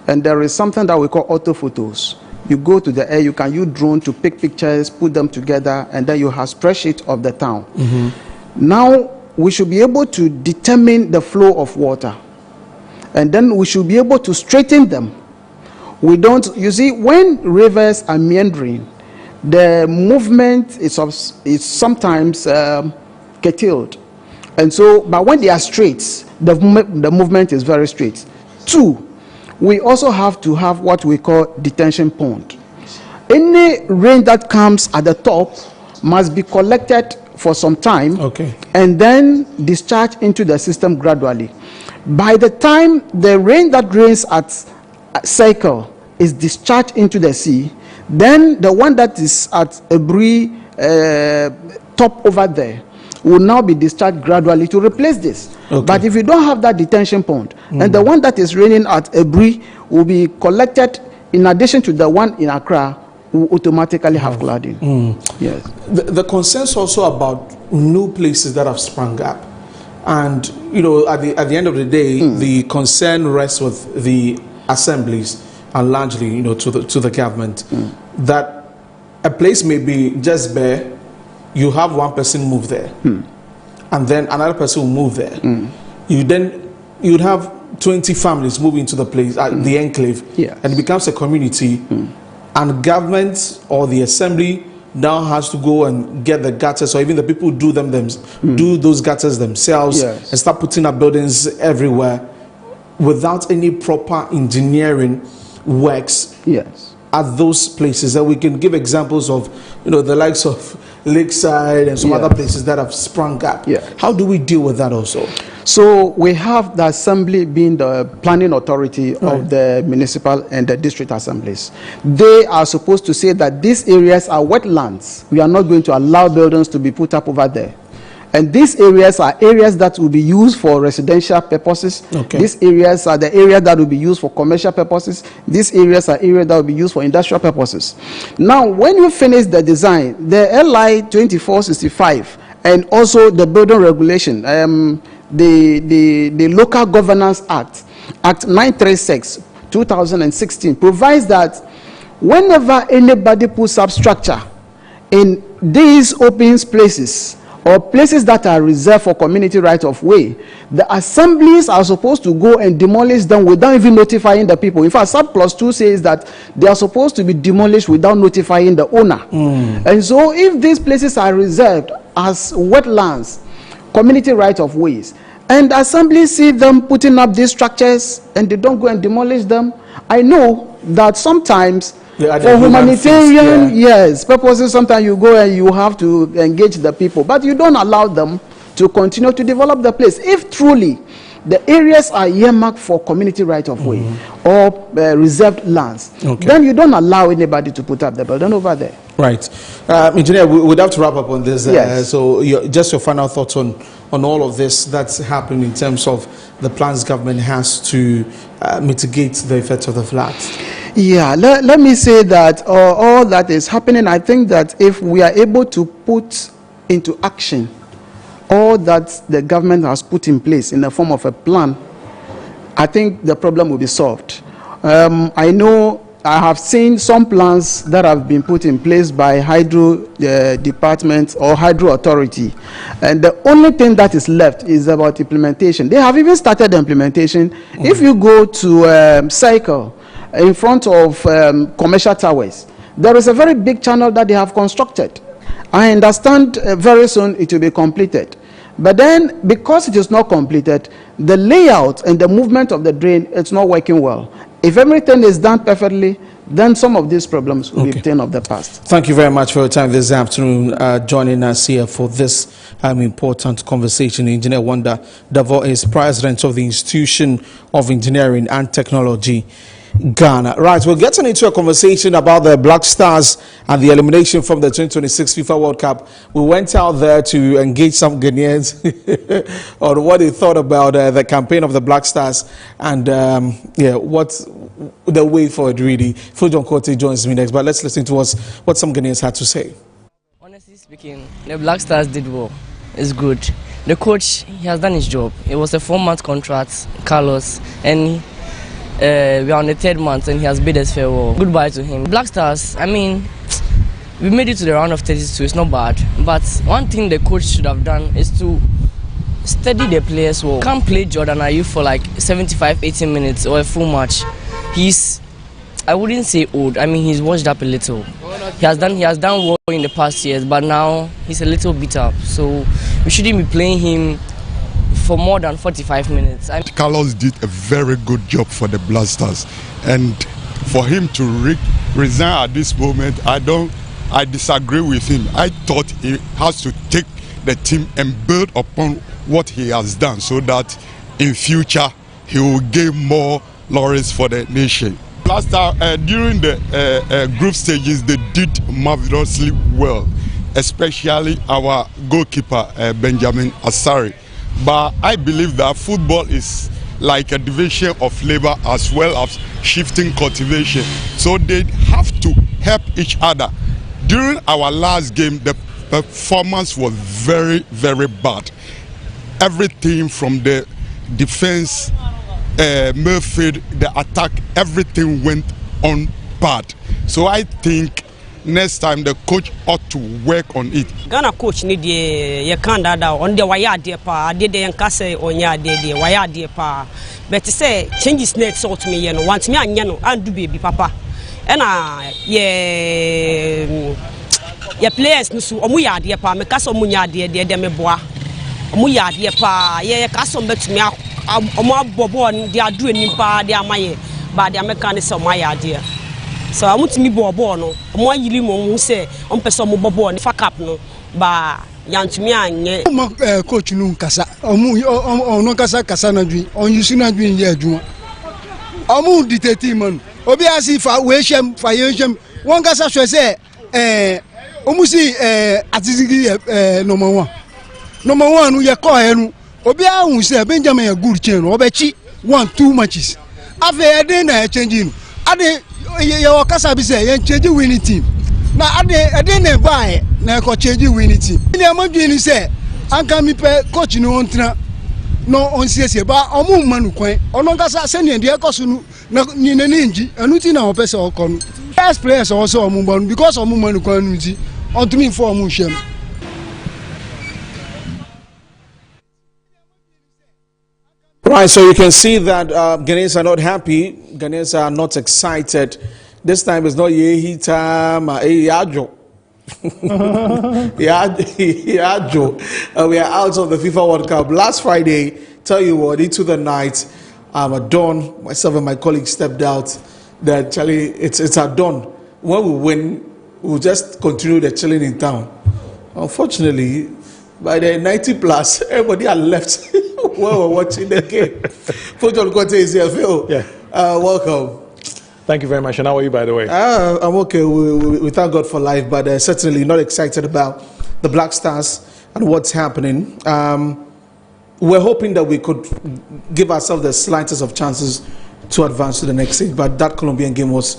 And there is something that we call orthophotos. You go to the air, you can use drone to pick pictures, put them together, and then you have spreadsheet of the town. Now, we should be able to determine the flow of water. And then we should be able to straighten them. We don't, you see, when rivers are meandering, the movement is sometimes curtailed. And so, but when they are straight, the movement is very straight. Two, we also have to have what we call detention pond. Any rain that comes at the top must be collected for some time and then discharged into the system gradually. By the time the rain that rains at Circle is discharged into the sea, then the one that is at Ebri top over there will now be discharged gradually to replace this. But if you don't have that detention pond, and the one that is raining at Ebri will be collected in addition to the one in Accra, will automatically have flooding. Yes. The concerns also about new places that have sprung up. And, you know, at the end of the day, the concern rests with the assemblies and largely, you know, to the government, that a place may be just bare, you have one person move there, and then another person will move there. You'd have 20 families moving to the place, the enclave, and it becomes a community, and government or the assembly now has to go and get the gutters, or even the people do those gutters themselves, and start putting up buildings everywhere without any proper engineering works at those places. And we can give examples of, you know, the likes of Lakeside and some other places that have sprung up. How do we deal with that also? So we have the assembly being the planning authority of the municipal and the district assemblies. They are supposed to say that these areas are wetlands. We are not going to allow buildings to be put up over there. And these areas are areas that will be used for residential purposes. These areas are the areas that will be used for commercial purposes. These areas are areas that will be used for industrial purposes. Now, when you finish the design, the LI 2465 and also the building regulation, the Local Governance Act, Act 936, 2016, provides that whenever anybody puts up structure in these open places, or places that are reserved for community right of way, the assemblies are supposed to go and demolish them without even notifying the people. In fact, Sub-Clause 2 says that they are supposed to be demolished without notifying the owner. And so if these places are reserved as wetlands, community right of ways, and assemblies see them putting up these structures and they don't go and demolish them, I know that sometimes for humanitarian purposes, sometimes you go and you have to engage the people, but you don't allow them to continue to develop the place. If truly the areas are earmarked for community right of way or reserved lands, then you don't allow anybody to put up the building over there. Right. Engineer, we would have to wrap up on this. So just your final thoughts on all of this that's happening in terms of the plans government has to mitigate the effects of the floods. Yeah, let me say that all that is happening, I think that if we are able to put into action all that the government has put in place in the form of a plan, I think the problem will be solved. I know I have seen some plans that have been put in place by hydro department or hydro authority, and the only thing that is left is about implementation. They have even started the implementation. If you go to Cycle in front of commercial towers, there is a very big channel that they have constructed. I understand very soon it will be completed. But then, because it is not completed, the layout and the movement of the drain, it's not working well. If everything is done perfectly, then some of these problems will be a thing of the past. Thank you very much for your time this afternoon, joining us here for this important conversation. Engineer Wanda Darvoh is president of the Institution of Engineering and Technology, Ghana. Right, we're getting into a conversation about the Black Stars and the elimination from the 2026 FIFA World Cup. We went out there to engage some Ghanaians on what they thought about the campaign of the Black Stars and what's the way forward really. Fujon Kote joins me next, but let's listen to what some Ghanaians had to say. Honestly speaking, the Black Stars did well. It's good. The coach, he has done his job. It was a 4-month contract, Carlos, and we are on the 3rd month and he has bid us farewell. Goodbye to him. Black Stars, I mean, we made it to the round of 32, it's not bad. But one thing the coach should have done is to steady the players well. Can't play Jordan Ayew for like 75, 80 minutes or a full match. He's, I wouldn't say old, I mean he's washed up a little. He has done well in the past years, but now he's a little beat up. So we shouldn't be playing him for more than 45 minutes. Carlos did a very good job for the Black Stars, and for him to resign at this moment, I disagree with him. I thought he has to take the team and build upon what he has done so that in future he will gain more laurels for the nation. Black Stars during the group stages, they did marvelously well, especially our goalkeeper Benjamin Asare. But I believe that football is like a division of labor as well as shifting cultivation. So they have to help each other. During our last game, the performance was very, very bad. Everything from the defense, midfield, the attack, everything went on bad. So I think next time the coach ought to work on it. Ghana coach need ye Canada on the wire dear pa did the Yankase on ya de wire dear pa. But to say changes next sort me you know want me and do baby papa. And ye players nusu omu ya dear pa me kaso munya de me boa. Omu ya dear pa ye kaso bet me omu bobo de adu nimpa de amaye ba de American so my idea. So I want to me bobo no mo yiri mo hu se on pese mo bobo no fuck up no ba yantumi anye coach nu kasa no kasa na dwi on yusu na dwi ye adwuma omu dictate man obi asi fa we hwem fa ye hwem won kasa hwe se omu si atizigi number 1 no ye ko enu obi ahun se Benjamin ya good chain obechi 1-2 matches afa e dey na change no ade your kasa bi say yen change winning team na ade na buy na ko change winning team ni amadwi ni say anka mi pe coach ni on tena no on siesie ba omu manu kwan ono kasa se ne de ekoso nu na ni na nji anu ti na o pese o ko nu first players also omu manu because omu manu kwan nu ti on to me for omu hwem. Right, so you can see that Ghanaians are not happy. Ghanaians are not excited. This time it's not Yehi time, Yajo. Yajo. We are out of the FIFA World Cup. Last Friday, tell you what, into the night, at dawn, myself and my colleagues stepped out. That Charlie, it's at dawn. When we win, we'll just continue the chilling in town. Unfortunately, by the 90 plus, everybody had left. While we're watching the game. Fujon Kote is here, Phil. Yeah. Welcome. Thank you very much. And how are you, by the way? I'm okay. We thank God for life, but certainly not excited about the Black Stars and what's happening. We're hoping that we could give ourselves the slightest of chances to advance to the next stage, but that Colombian game was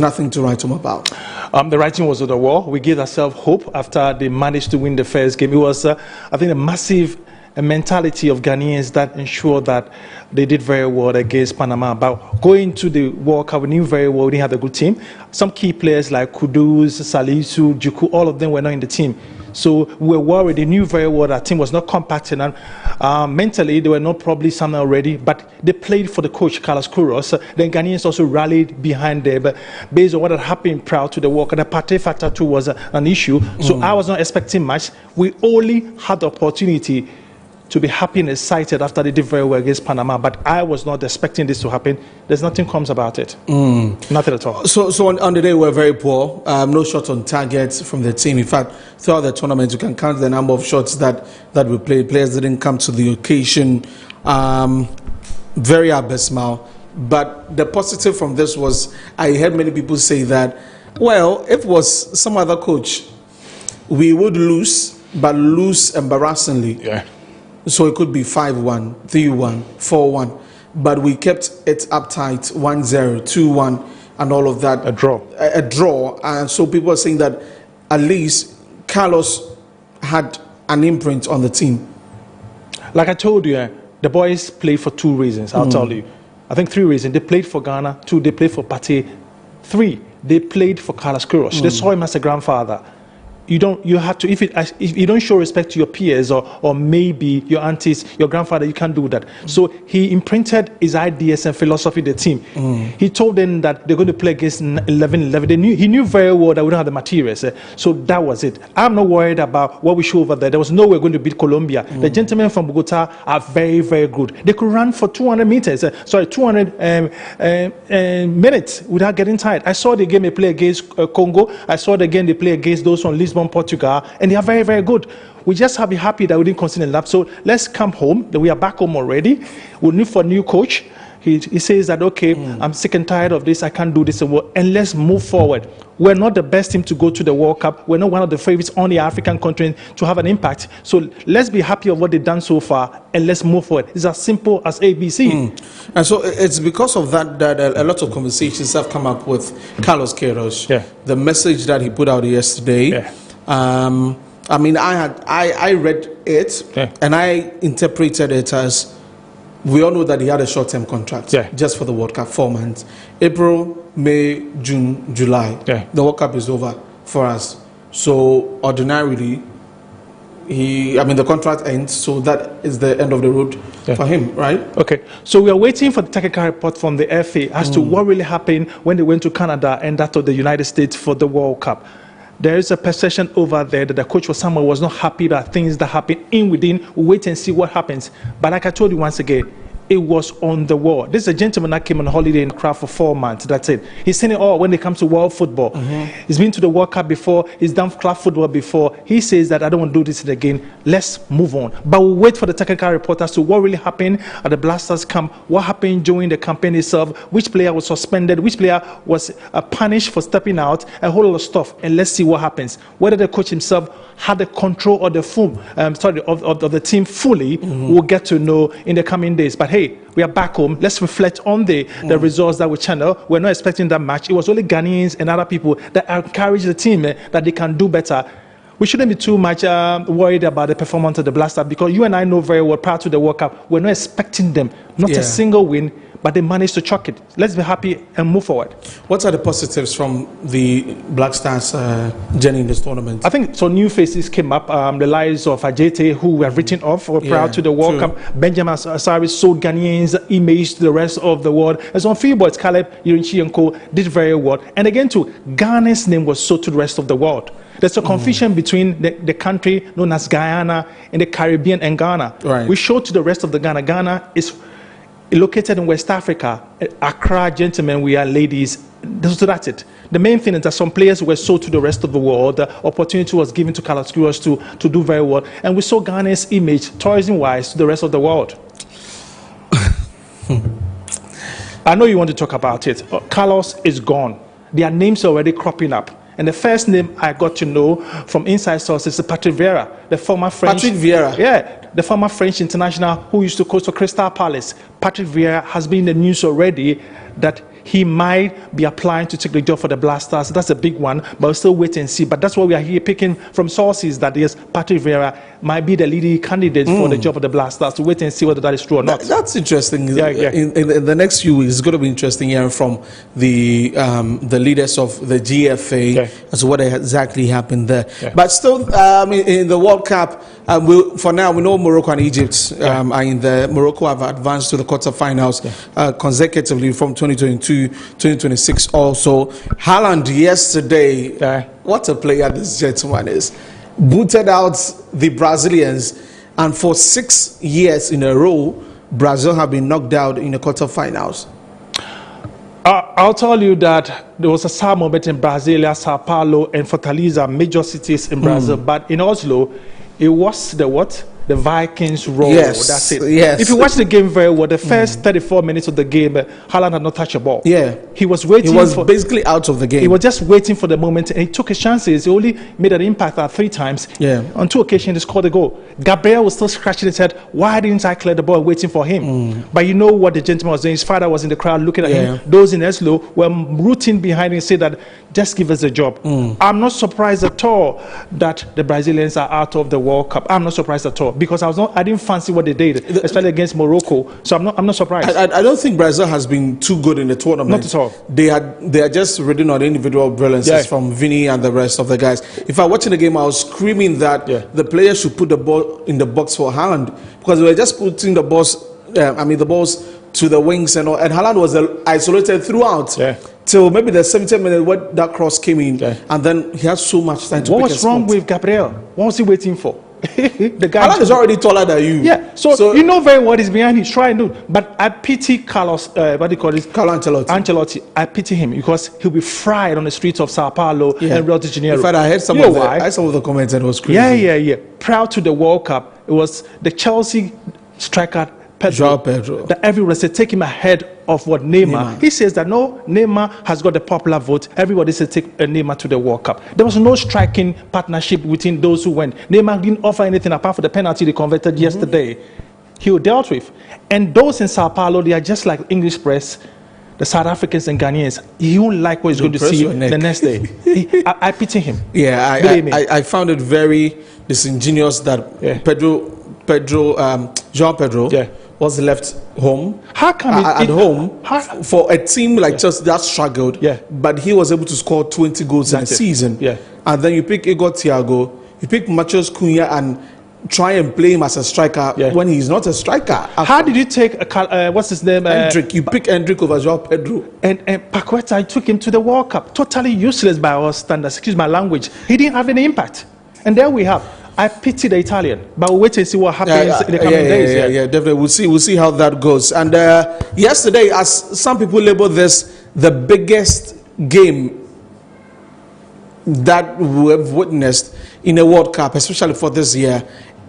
nothing to write home about. The writing was on the wall. We gave ourselves hope after they managed to win the first game. It was, I think, a massive a mentality of Ghanaians that ensured that they did very well against Panama. But going to the World Cup, we knew very well we didn't have a good team. Some key players like Kudus, Salisu, Juku, all of them were not in the team. So we were worried. They knew very well that team was not compacted, and mentally they were not probably somewhere already. But they played for the coach Carlos Queiroz. Then Ghanaians also rallied behind them. But based on what had happened prior to the World Cup, the Partey factor too was an issue. So I was not expecting much. We only had the opportunity to be happy and excited after they did very well against Panama, but I was not expecting this to happen. There's nothing comes about it. Nothing at all. So on the day, we're very poor. No shots on targets from the team. In fact, throughout the tournament, you can count the number of shots that we played. Players didn't come to the occasion. Very abysmal. But the positive from this was, I heard many people say that, well, if it was some other coach, we would lose, but lose embarrassingly. Yeah. So it could be 5-1, 3-1, 4-1. But we kept it uptight, 1-0, 2-1, and all of that. A draw. A draw. And so people are saying that at least Carlos had an imprint on the team. Like I told you, the boys played for 2 reasons. I'll tell you. I think 3 reasons. They played for Ghana. 2, they played for Partey. 3, they played for Carlos Queiroz. They saw him as a grandfather. You have to, if you don't show respect to your peers or maybe your aunties, your grandfather, you can't do that. So he imprinted his ideas and philosophy in the team. He told them that they're going to play against 11-11. He knew very well that we don't have the materials. So that was it. I'm not worried about what we show over there. There was no way we're going to beat Colombia. The gentlemen from Bogota are very, very good. They could run for 200 meters, 200 minutes without getting tired. I saw the game they play against Congo. I saw the game they play against those from Lisbon, Portugal, and they are very, very good. We just have to be happy that we didn't consider that. So let's come home. We are back home already. We need for a new coach. He says that, okay, I'm sick and tired of this. I can't do this. And let's move forward. We're not the best team to go to the World Cup. We're not one of the favorites on the African continent to have an impact. So let's be happy of what they've done so far and let's move forward. It's as simple as ABC. And so it's because of that that a lot of conversations have come up with Carlos Queiroz. Yeah. The message that he put out yesterday. Yeah. I mean, I read it and I interpreted it as, we all know that he had a short-term contract just for the World Cup, 4 months. April, May, June, July. The World Cup is over for us. So ordinarily, the contract ends, so that is the end of the road for him, right? Okay, so we are waiting for the technical report from the FA as to what really happened when they went to Canada and that of the United States for the World Cup. There is a perception over there that the coach was not happy about things that happen within. We'll wait and see what happens. But like I told you once again, it was on the wall. This is a gentleman that came on holiday in Accra for 4 months. That's it. He's seen it all when it comes to world football. He's been to the World Cup before. He's done club football before. He says that I don't want to do this again. Let's move on. But we'll wait for the technical report as to what really happened at the Blasters camp, what happened during the campaign itself, which player was suspended, which player was punished for stepping out, a whole lot of stuff. And let's see what happens. Whether the coach himself had the control of the of the team fully, we'll get to know in the coming days. But hey, we are back home. Let's reflect on the results that we channel. We're not expecting that much. It was only Ghanaians and other people that encouraged the team that they can do better. We shouldn't be too much worried about the performance of the Blaster, because you and I know very well prior to the World Cup, we're not expecting them, not a single win, but they managed to chuck it. Let's be happy and move forward. What are the positives from the Black Stars journey in this tournament? I think so. New faces came up. The lives of Ajete, who were written off prior to the World Cup. Benjamin Asari sold Ghanaians' image to the rest of the world. And so on field boys, Caleb, Irinchi and Co. did very well. And again, too, Ghana's name was sold to the rest of the world. There's a confusion between the country known as Guyana and the Caribbean and Ghana. Right. We showed to the rest of the Ghana. Ghana is located in West Africa. Accra, gentlemen, we are ladies. So that's it. The main thing is that some players were sold to the rest of the world. The opportunity was given to Carlos Queiroz to do very well. And we saw Ghana's image, tourism-wise, to the rest of the world. I know you want to talk about it. Carlos is gone. Their names are already cropping up. And the first name I got to know from inside sources is Patrick Vieira, the former French. Patrick Vieira? Yeah, the former French international who used to coach for Crystal Palace. Patrick Vieira has been in the news already that he might be applying to take the job for the Black Stars. That's a big one, but we'll still wait and see. But that's what we are here picking from sources, that yes, Patrick Vieira might be the leading candidate for the job of the Black Stars. To wait and see whether that is true or not. That's interesting. Yeah. In the next few weeks, it's going to be interesting hearing from the leaders of the GFA as to what exactly happened there. But still, in the World Cup, for now, we know Morocco and Egypt are in the. Morocco have advanced to the quarterfinals consecutively from 2022, 2026 also. Haaland yesterday, what a player this gentleman is. Booted out the Brazilians, and for 6 years in a row, Brazil have been knocked out in the quarterfinals. I'll tell you that there was a sad moment in Brasilia, Sao Paulo, and Fortaleza, major cities in Brazil. But in Oslo, it was the Vikings role. Yes, that's it. Yes. If you watch the game very well, the first 34 minutes of the game, Haaland had not touched a ball. Yeah. He was waiting. He was basically out of the game. He was just waiting for the moment, and he took his chances. He only made an impact 3 times. Yeah. On 2 occasions, he scored a goal. Gabriel was still scratching his head. Why didn't I clear the ball waiting for him? But you know what the gentleman was doing? His father was in the crowd looking at him. Those in Oslo were rooting behind him, saying that just give us a job. I'm not surprised at all that the Brazilians are out of the World Cup. I'm not surprised at all, because I didn't fancy what they did, especially against Morocco. So I'm not surprised. I don't think Brazil has been too good in the tournament. Not at all. They are just riding on individual brilliances from Vinny and the rest of the guys. If I was watching the game, I was screaming that the players should put the ball in the box for Haaland, because they were just putting the balls to the wings and all, and Haaland was isolated throughout. Till maybe the 70th minute when that cross came in, and then he had so much time to pick a spot. What was wrong with Gabriel? What was he waiting for? The guy Haaland is already taller than you. Yeah, so you know very well he's behind. He's trying to. But I pity Carlos. What do you call this? Carlo Ancelotti. Ancelotti. I pity him because he'll be fried on the streets of Sao Paulo and Rio de Janeiro. In fact, I heard some of the comments and it was crazy. Yeah. Proud to the World Cup. It was the Chelsea striker João Pedro. That everyone said take him ahead of what Neymar. He says that no, Neymar has got the popular vote. Everybody said take Neymar to the World Cup. There was no striking partnership between those who went. Neymar didn't offer anything apart from the penalty they converted yesterday. He dealt with. And those in Sao Paulo, they are just like English press, the South Africans and Ghanaians. He won't like what he's going to see the next day. I pity him. Yeah, I found it very disingenuous that João Pedro was left home. How come at home for a team like just that struggled? But he was able to score 20 goals in a season. And then you pick Igor Thiago, you pick Matheus Cunha and try and play him as a striker when he's not a striker. How did you take what's his name? Hendrick. You pick Hendrick over João Pedro. And Paqueta took him to the World Cup. Totally useless by our standards. Excuse my language. He didn't have any impact. And there we have. I pity the Italian, but we'll wait and see what happens in the coming days. Yeah, definitely. We'll see how that goes. And yesterday, as some people label this the biggest game that we have witnessed in a World Cup, especially for this year,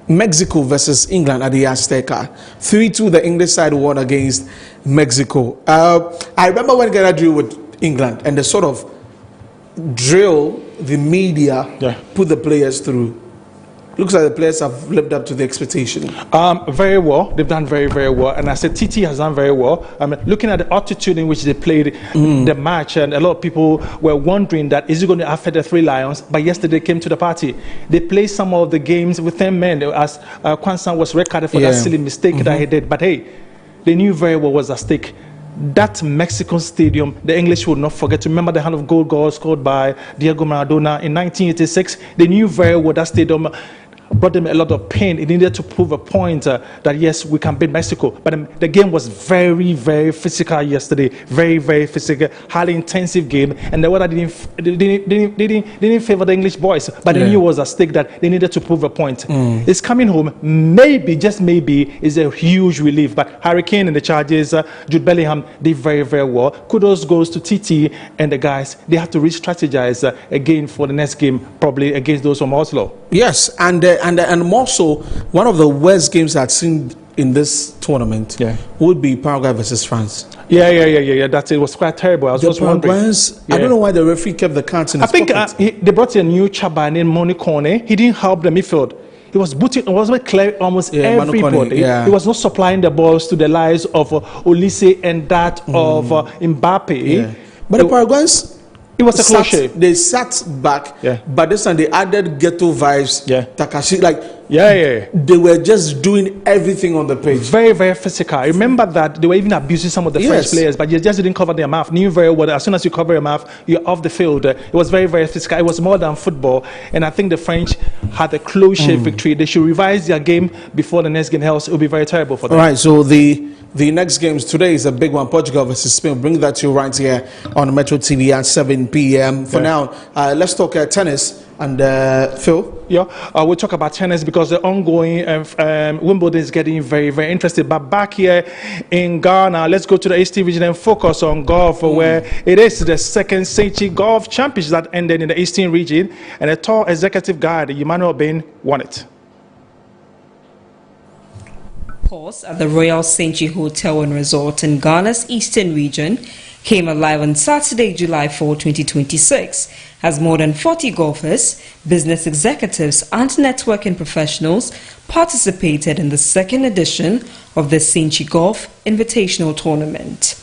Mexico versus England at the Azteca. 3-2, the English side won against Mexico. I remember when Ghana drew with England, and they sort of drill the media, put the players through. Looks like the players have lived up to the expectation. Very well. They've done very, very well. And I said TT has done very well. Looking at the altitude in which they played the match, and a lot of people were wondering that is it going to affect the Three Lions? But yesterday they came to the party. They played some of the games with 10 men, as Kwanzaa was recorded for that silly mistake that he did. But hey, they knew very well what was at stake. That Mexican stadium, the English will not forget to remember the hand of goal scored by Diego Maradona in 1986. They knew very well that stadium brought them a lot of pain. It needed to prove a point that yes, we can beat Mexico. But the game was very, very physical yesterday. Very, very physical, highly intensive game. And the weather didn't favor the English boys. But they knew it was a stake that they needed to prove a point. It's coming home. Maybe, just maybe, is a huge relief. But Harry Kane and the Chargers, Jude Bellingham did very, very well. Kudos goes to TT and the guys. They have to re-strategize again for the next game, probably against those from Oslo. Yes, and more so, one of the worst games I've seen in this tournament would be Paraguay versus France. Yeah. That's it. Was quite terrible. I was just wondering. I don't know why the referee kept the cards in his pocket. They brought in a new chaba named Moni Kone. He didn't help the midfield. he was booting, it was very clear almost everybody. He was not supplying the balls to the likes of Olise and that of Mbappe. Yeah. But the Paraguayans, it was a close shave. They sat back, but this time they added ghetto vibes. Takashi, they were just doing everything on the pitch. Very, very physical. I remember that they were even abusing some of the French players, but you just didn't cover their mouth. Knew very well that as soon as you cover your mouth, you're off the field. It was very, very physical. It was more than football, and I think the French had a close shave victory. They should revise their game before the next game, else it will be very terrible for them. All right, so the next games today is a big one, Portugal versus Spain. We'll bring that to you right here on Metro TV at 7 p.m. For now, let's talk tennis. And Phil? We'll talk about tennis because the ongoing Wimbledon is getting very, very interesting. But back here in Ghana, let's go to the Eastern region and focus on golf, where it is the second Senchi Golf Championship that ended in the Eastern region, and a tall executive guide, Emmanuel Bain, won it. Pause at the Royal Senchi Hotel and Resort in Ghana's Eastern region came alive on Saturday, July 4, 2026, as more than 40 golfers, business executives and networking professionals participated in the second edition of the Senchi Golf Invitational Tournament.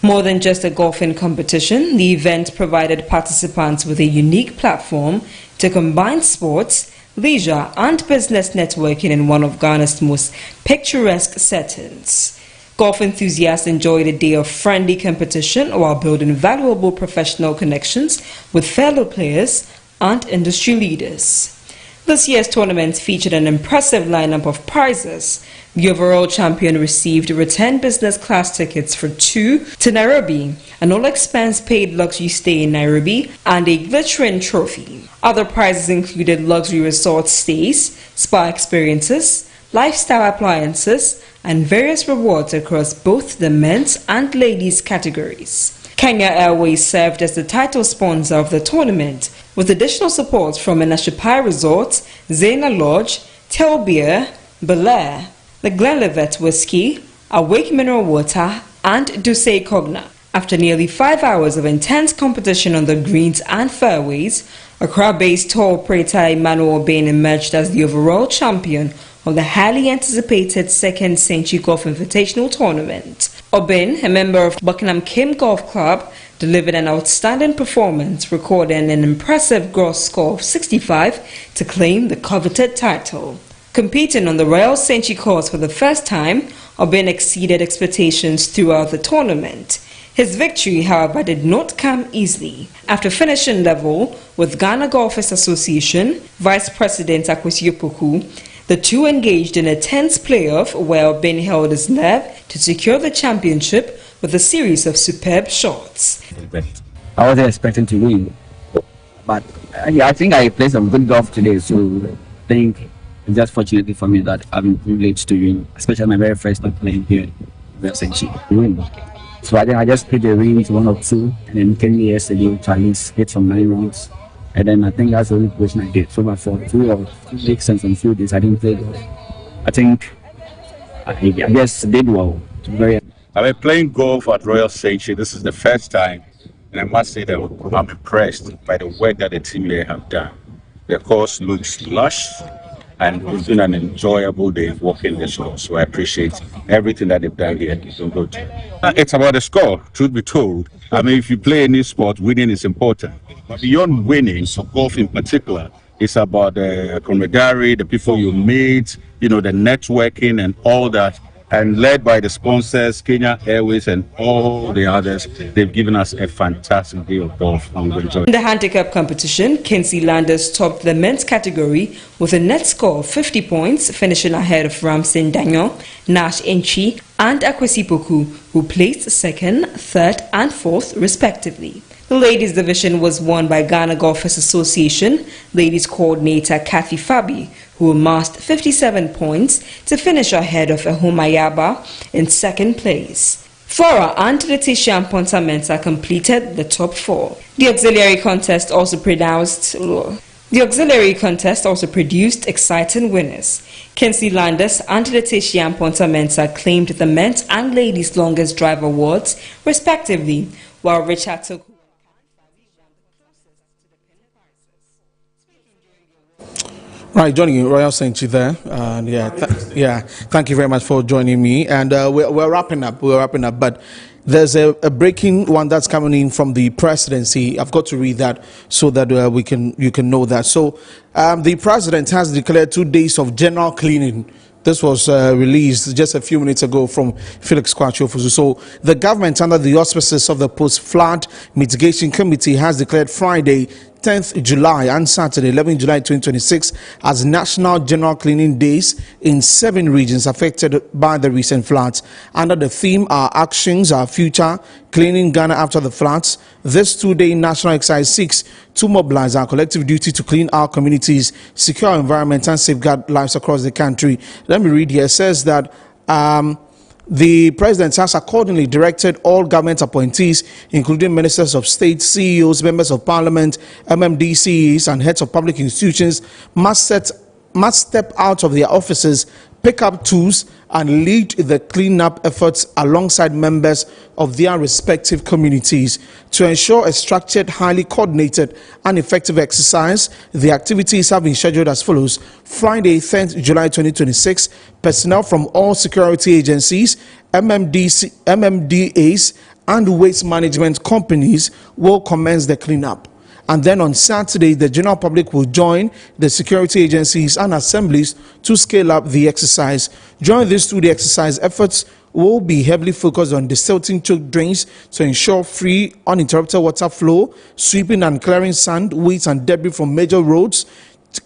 More than just a golfing competition, the event provided participants with a unique platform to combine sports, leisure and business networking in one of Ghana's most picturesque settings. Golf enthusiasts enjoyed a day of friendly competition while building valuable professional connections with fellow players and industry leaders. This year's tournament featured an impressive lineup of prizes. The overall champion received return business class tickets for 2 to Nairobi, an all-expense-paid luxury stay in Nairobi, and a glittering trophy. Other prizes included luxury resort stays, spa experiences, lifestyle appliances, and various rewards across both the men's and ladies' categories. Kenya Airways served as the title sponsor of the tournament, with additional support from Enashipai Resorts, Zena Lodge, Telbeer, Belair, the Glenlivet Whiskey, Awake Mineral Water, and Dusay Cogna. After nearly 5 hours of intense competition on the greens and fairways, Accra-based tour operator Emmanuel Bain emerged as the overall champion of the highly anticipated second Senchi Golf Invitational Tournament. Obin, a member of Buckingham Kim Golf Club, delivered an outstanding performance, recording an impressive gross score of 65 to claim the coveted title. Competing on the Royal Senchi course for the first time, Obin exceeded expectations throughout the tournament. His victory, however, did not come easily. After finishing level with Ghana Golfers Association Vice President Akwesi Opoku, the two engaged in a tense playoff where Ben held his nerve to secure the championship with a series of superb shots. I wasn't expecting to win, but I think I played some good golf today, so I think it's just fortunately for me that I'm privileged to win, especially my very first time playing here in Senchi to win. So I think I just played the range 1 or 2, and then came here yesterday to at least hit some 9 rounds. And then I think that's the only position I did. So for 2 or 3 weeks and some few days, I didn't play golf. I think I guess did well. I've been playing golf at Royal Senchi. This is the first time, and I must say that I'm impressed by the work that the team here have done. The course looks lush, and it's been an enjoyable day walking the shore. So I appreciate everything that they've done here. It's so good. It's about the score, truth be told. I mean, if you play any sport, winning is important. But beyond winning, so golf in particular, it's about the camaraderie, the people you meet, the networking and all that. And led by the sponsors, Kenya Airways and all the others, they've given us a fantastic day of golf and we enjoy it. In the handicap competition, Kenzie Landers topped the men's category with a net score of 50 points, finishing ahead of Ramsey Daniel, Nash Enchi, and Akwesi Opoku, who placed second, third, and fourth, respectively. The ladies' division was won by Ghana Golfers Association ladies coordinator Kathy Fabi, who amassed 57 points to finish ahead of Ehumayaba in second place. Flora and Letitia Mponta-Mensah completed the top 4. The auxiliary contest also produced exciting winners. Kenzie Landers and Letitia Mponta-Mensah claimed the men's and ladies' longest drive awards, respectively, while Richard Toku. Right, joining Royal Saint there. Thank you very much for joining me. And we're wrapping up. But there's a breaking one that's coming in from the presidency. I've got to read that so that you can know that. So the president has declared 2 days of general cleaning. This was released just a few minutes ago from Felix Kwakye Ofosu. So the government, under the auspices of the Post-Flood Mitigation Committee, has declared Friday, 10th July and Saturday, 11th July 2026 as National General Cleaning Days in 7 regions affected by the recent floods. Under the theme, Our Actions, Our Future, Cleaning Ghana After the Floods, this 2-day national exercise seeks to mobilize our collective duty to clean our communities, secure our environment and safeguard lives across the country. Let me read here. It says that the president has accordingly directed all government appointees, including ministers of state, CEOs, members of parliament, MMDCs, and heads of public institutions, must step out of their offices, pick up tools, and lead the cleanup efforts alongside members of their respective communities. To ensure a structured, highly coordinated, and effective exercise, the activities have been scheduled as follows. Friday, 10th July 2026, personnel from all security agencies, MMDAs, and waste management companies will commence the cleanup. And then on Saturday, the general public will join the security agencies and assemblies to scale up the exercise. During this 2-day exercise, efforts will be heavily focused on desilting choke drains to ensure free, uninterrupted water flow, sweeping and clearing sand, weeds and debris from major roads,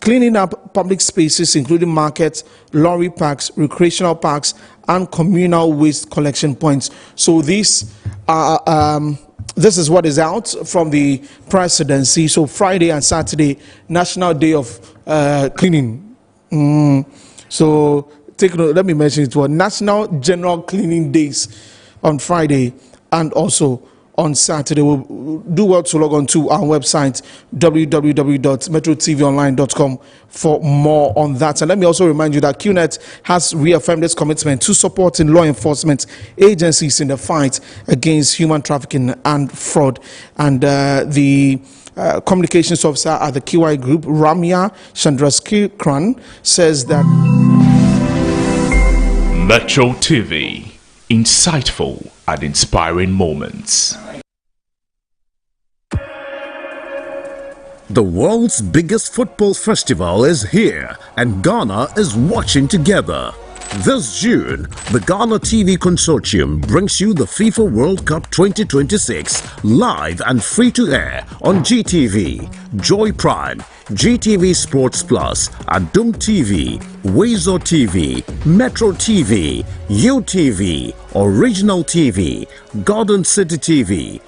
cleaning up public spaces including markets, lorry parks, recreational parks, and communal waste collection points. So these are this is what is out from the presidency. So Friday and Saturday, National Day of Cleaning. So take note, let me mention it was National General Cleaning Days on Friday and also on Saturday. We'll do well to log on to our website www.metrotvonline.com for more on that. And let me also remind you that QNet has reaffirmed its commitment to supporting law enforcement agencies in the fight against human trafficking and fraud. And the communications officer at the QI Group, Ramya Chandrasekharan, says that Metro TV, insightful and inspiring moments. The world's biggest football festival is here, and Ghana is watching together. This June, the Ghana TV Consortium brings you the FIFA World Cup 2026 live and free to air on GTV, Joy Prime, GTV Sports Plus, Adum TV, Wezo TV, Metro TV, UTV, Original TV, Garden City TV,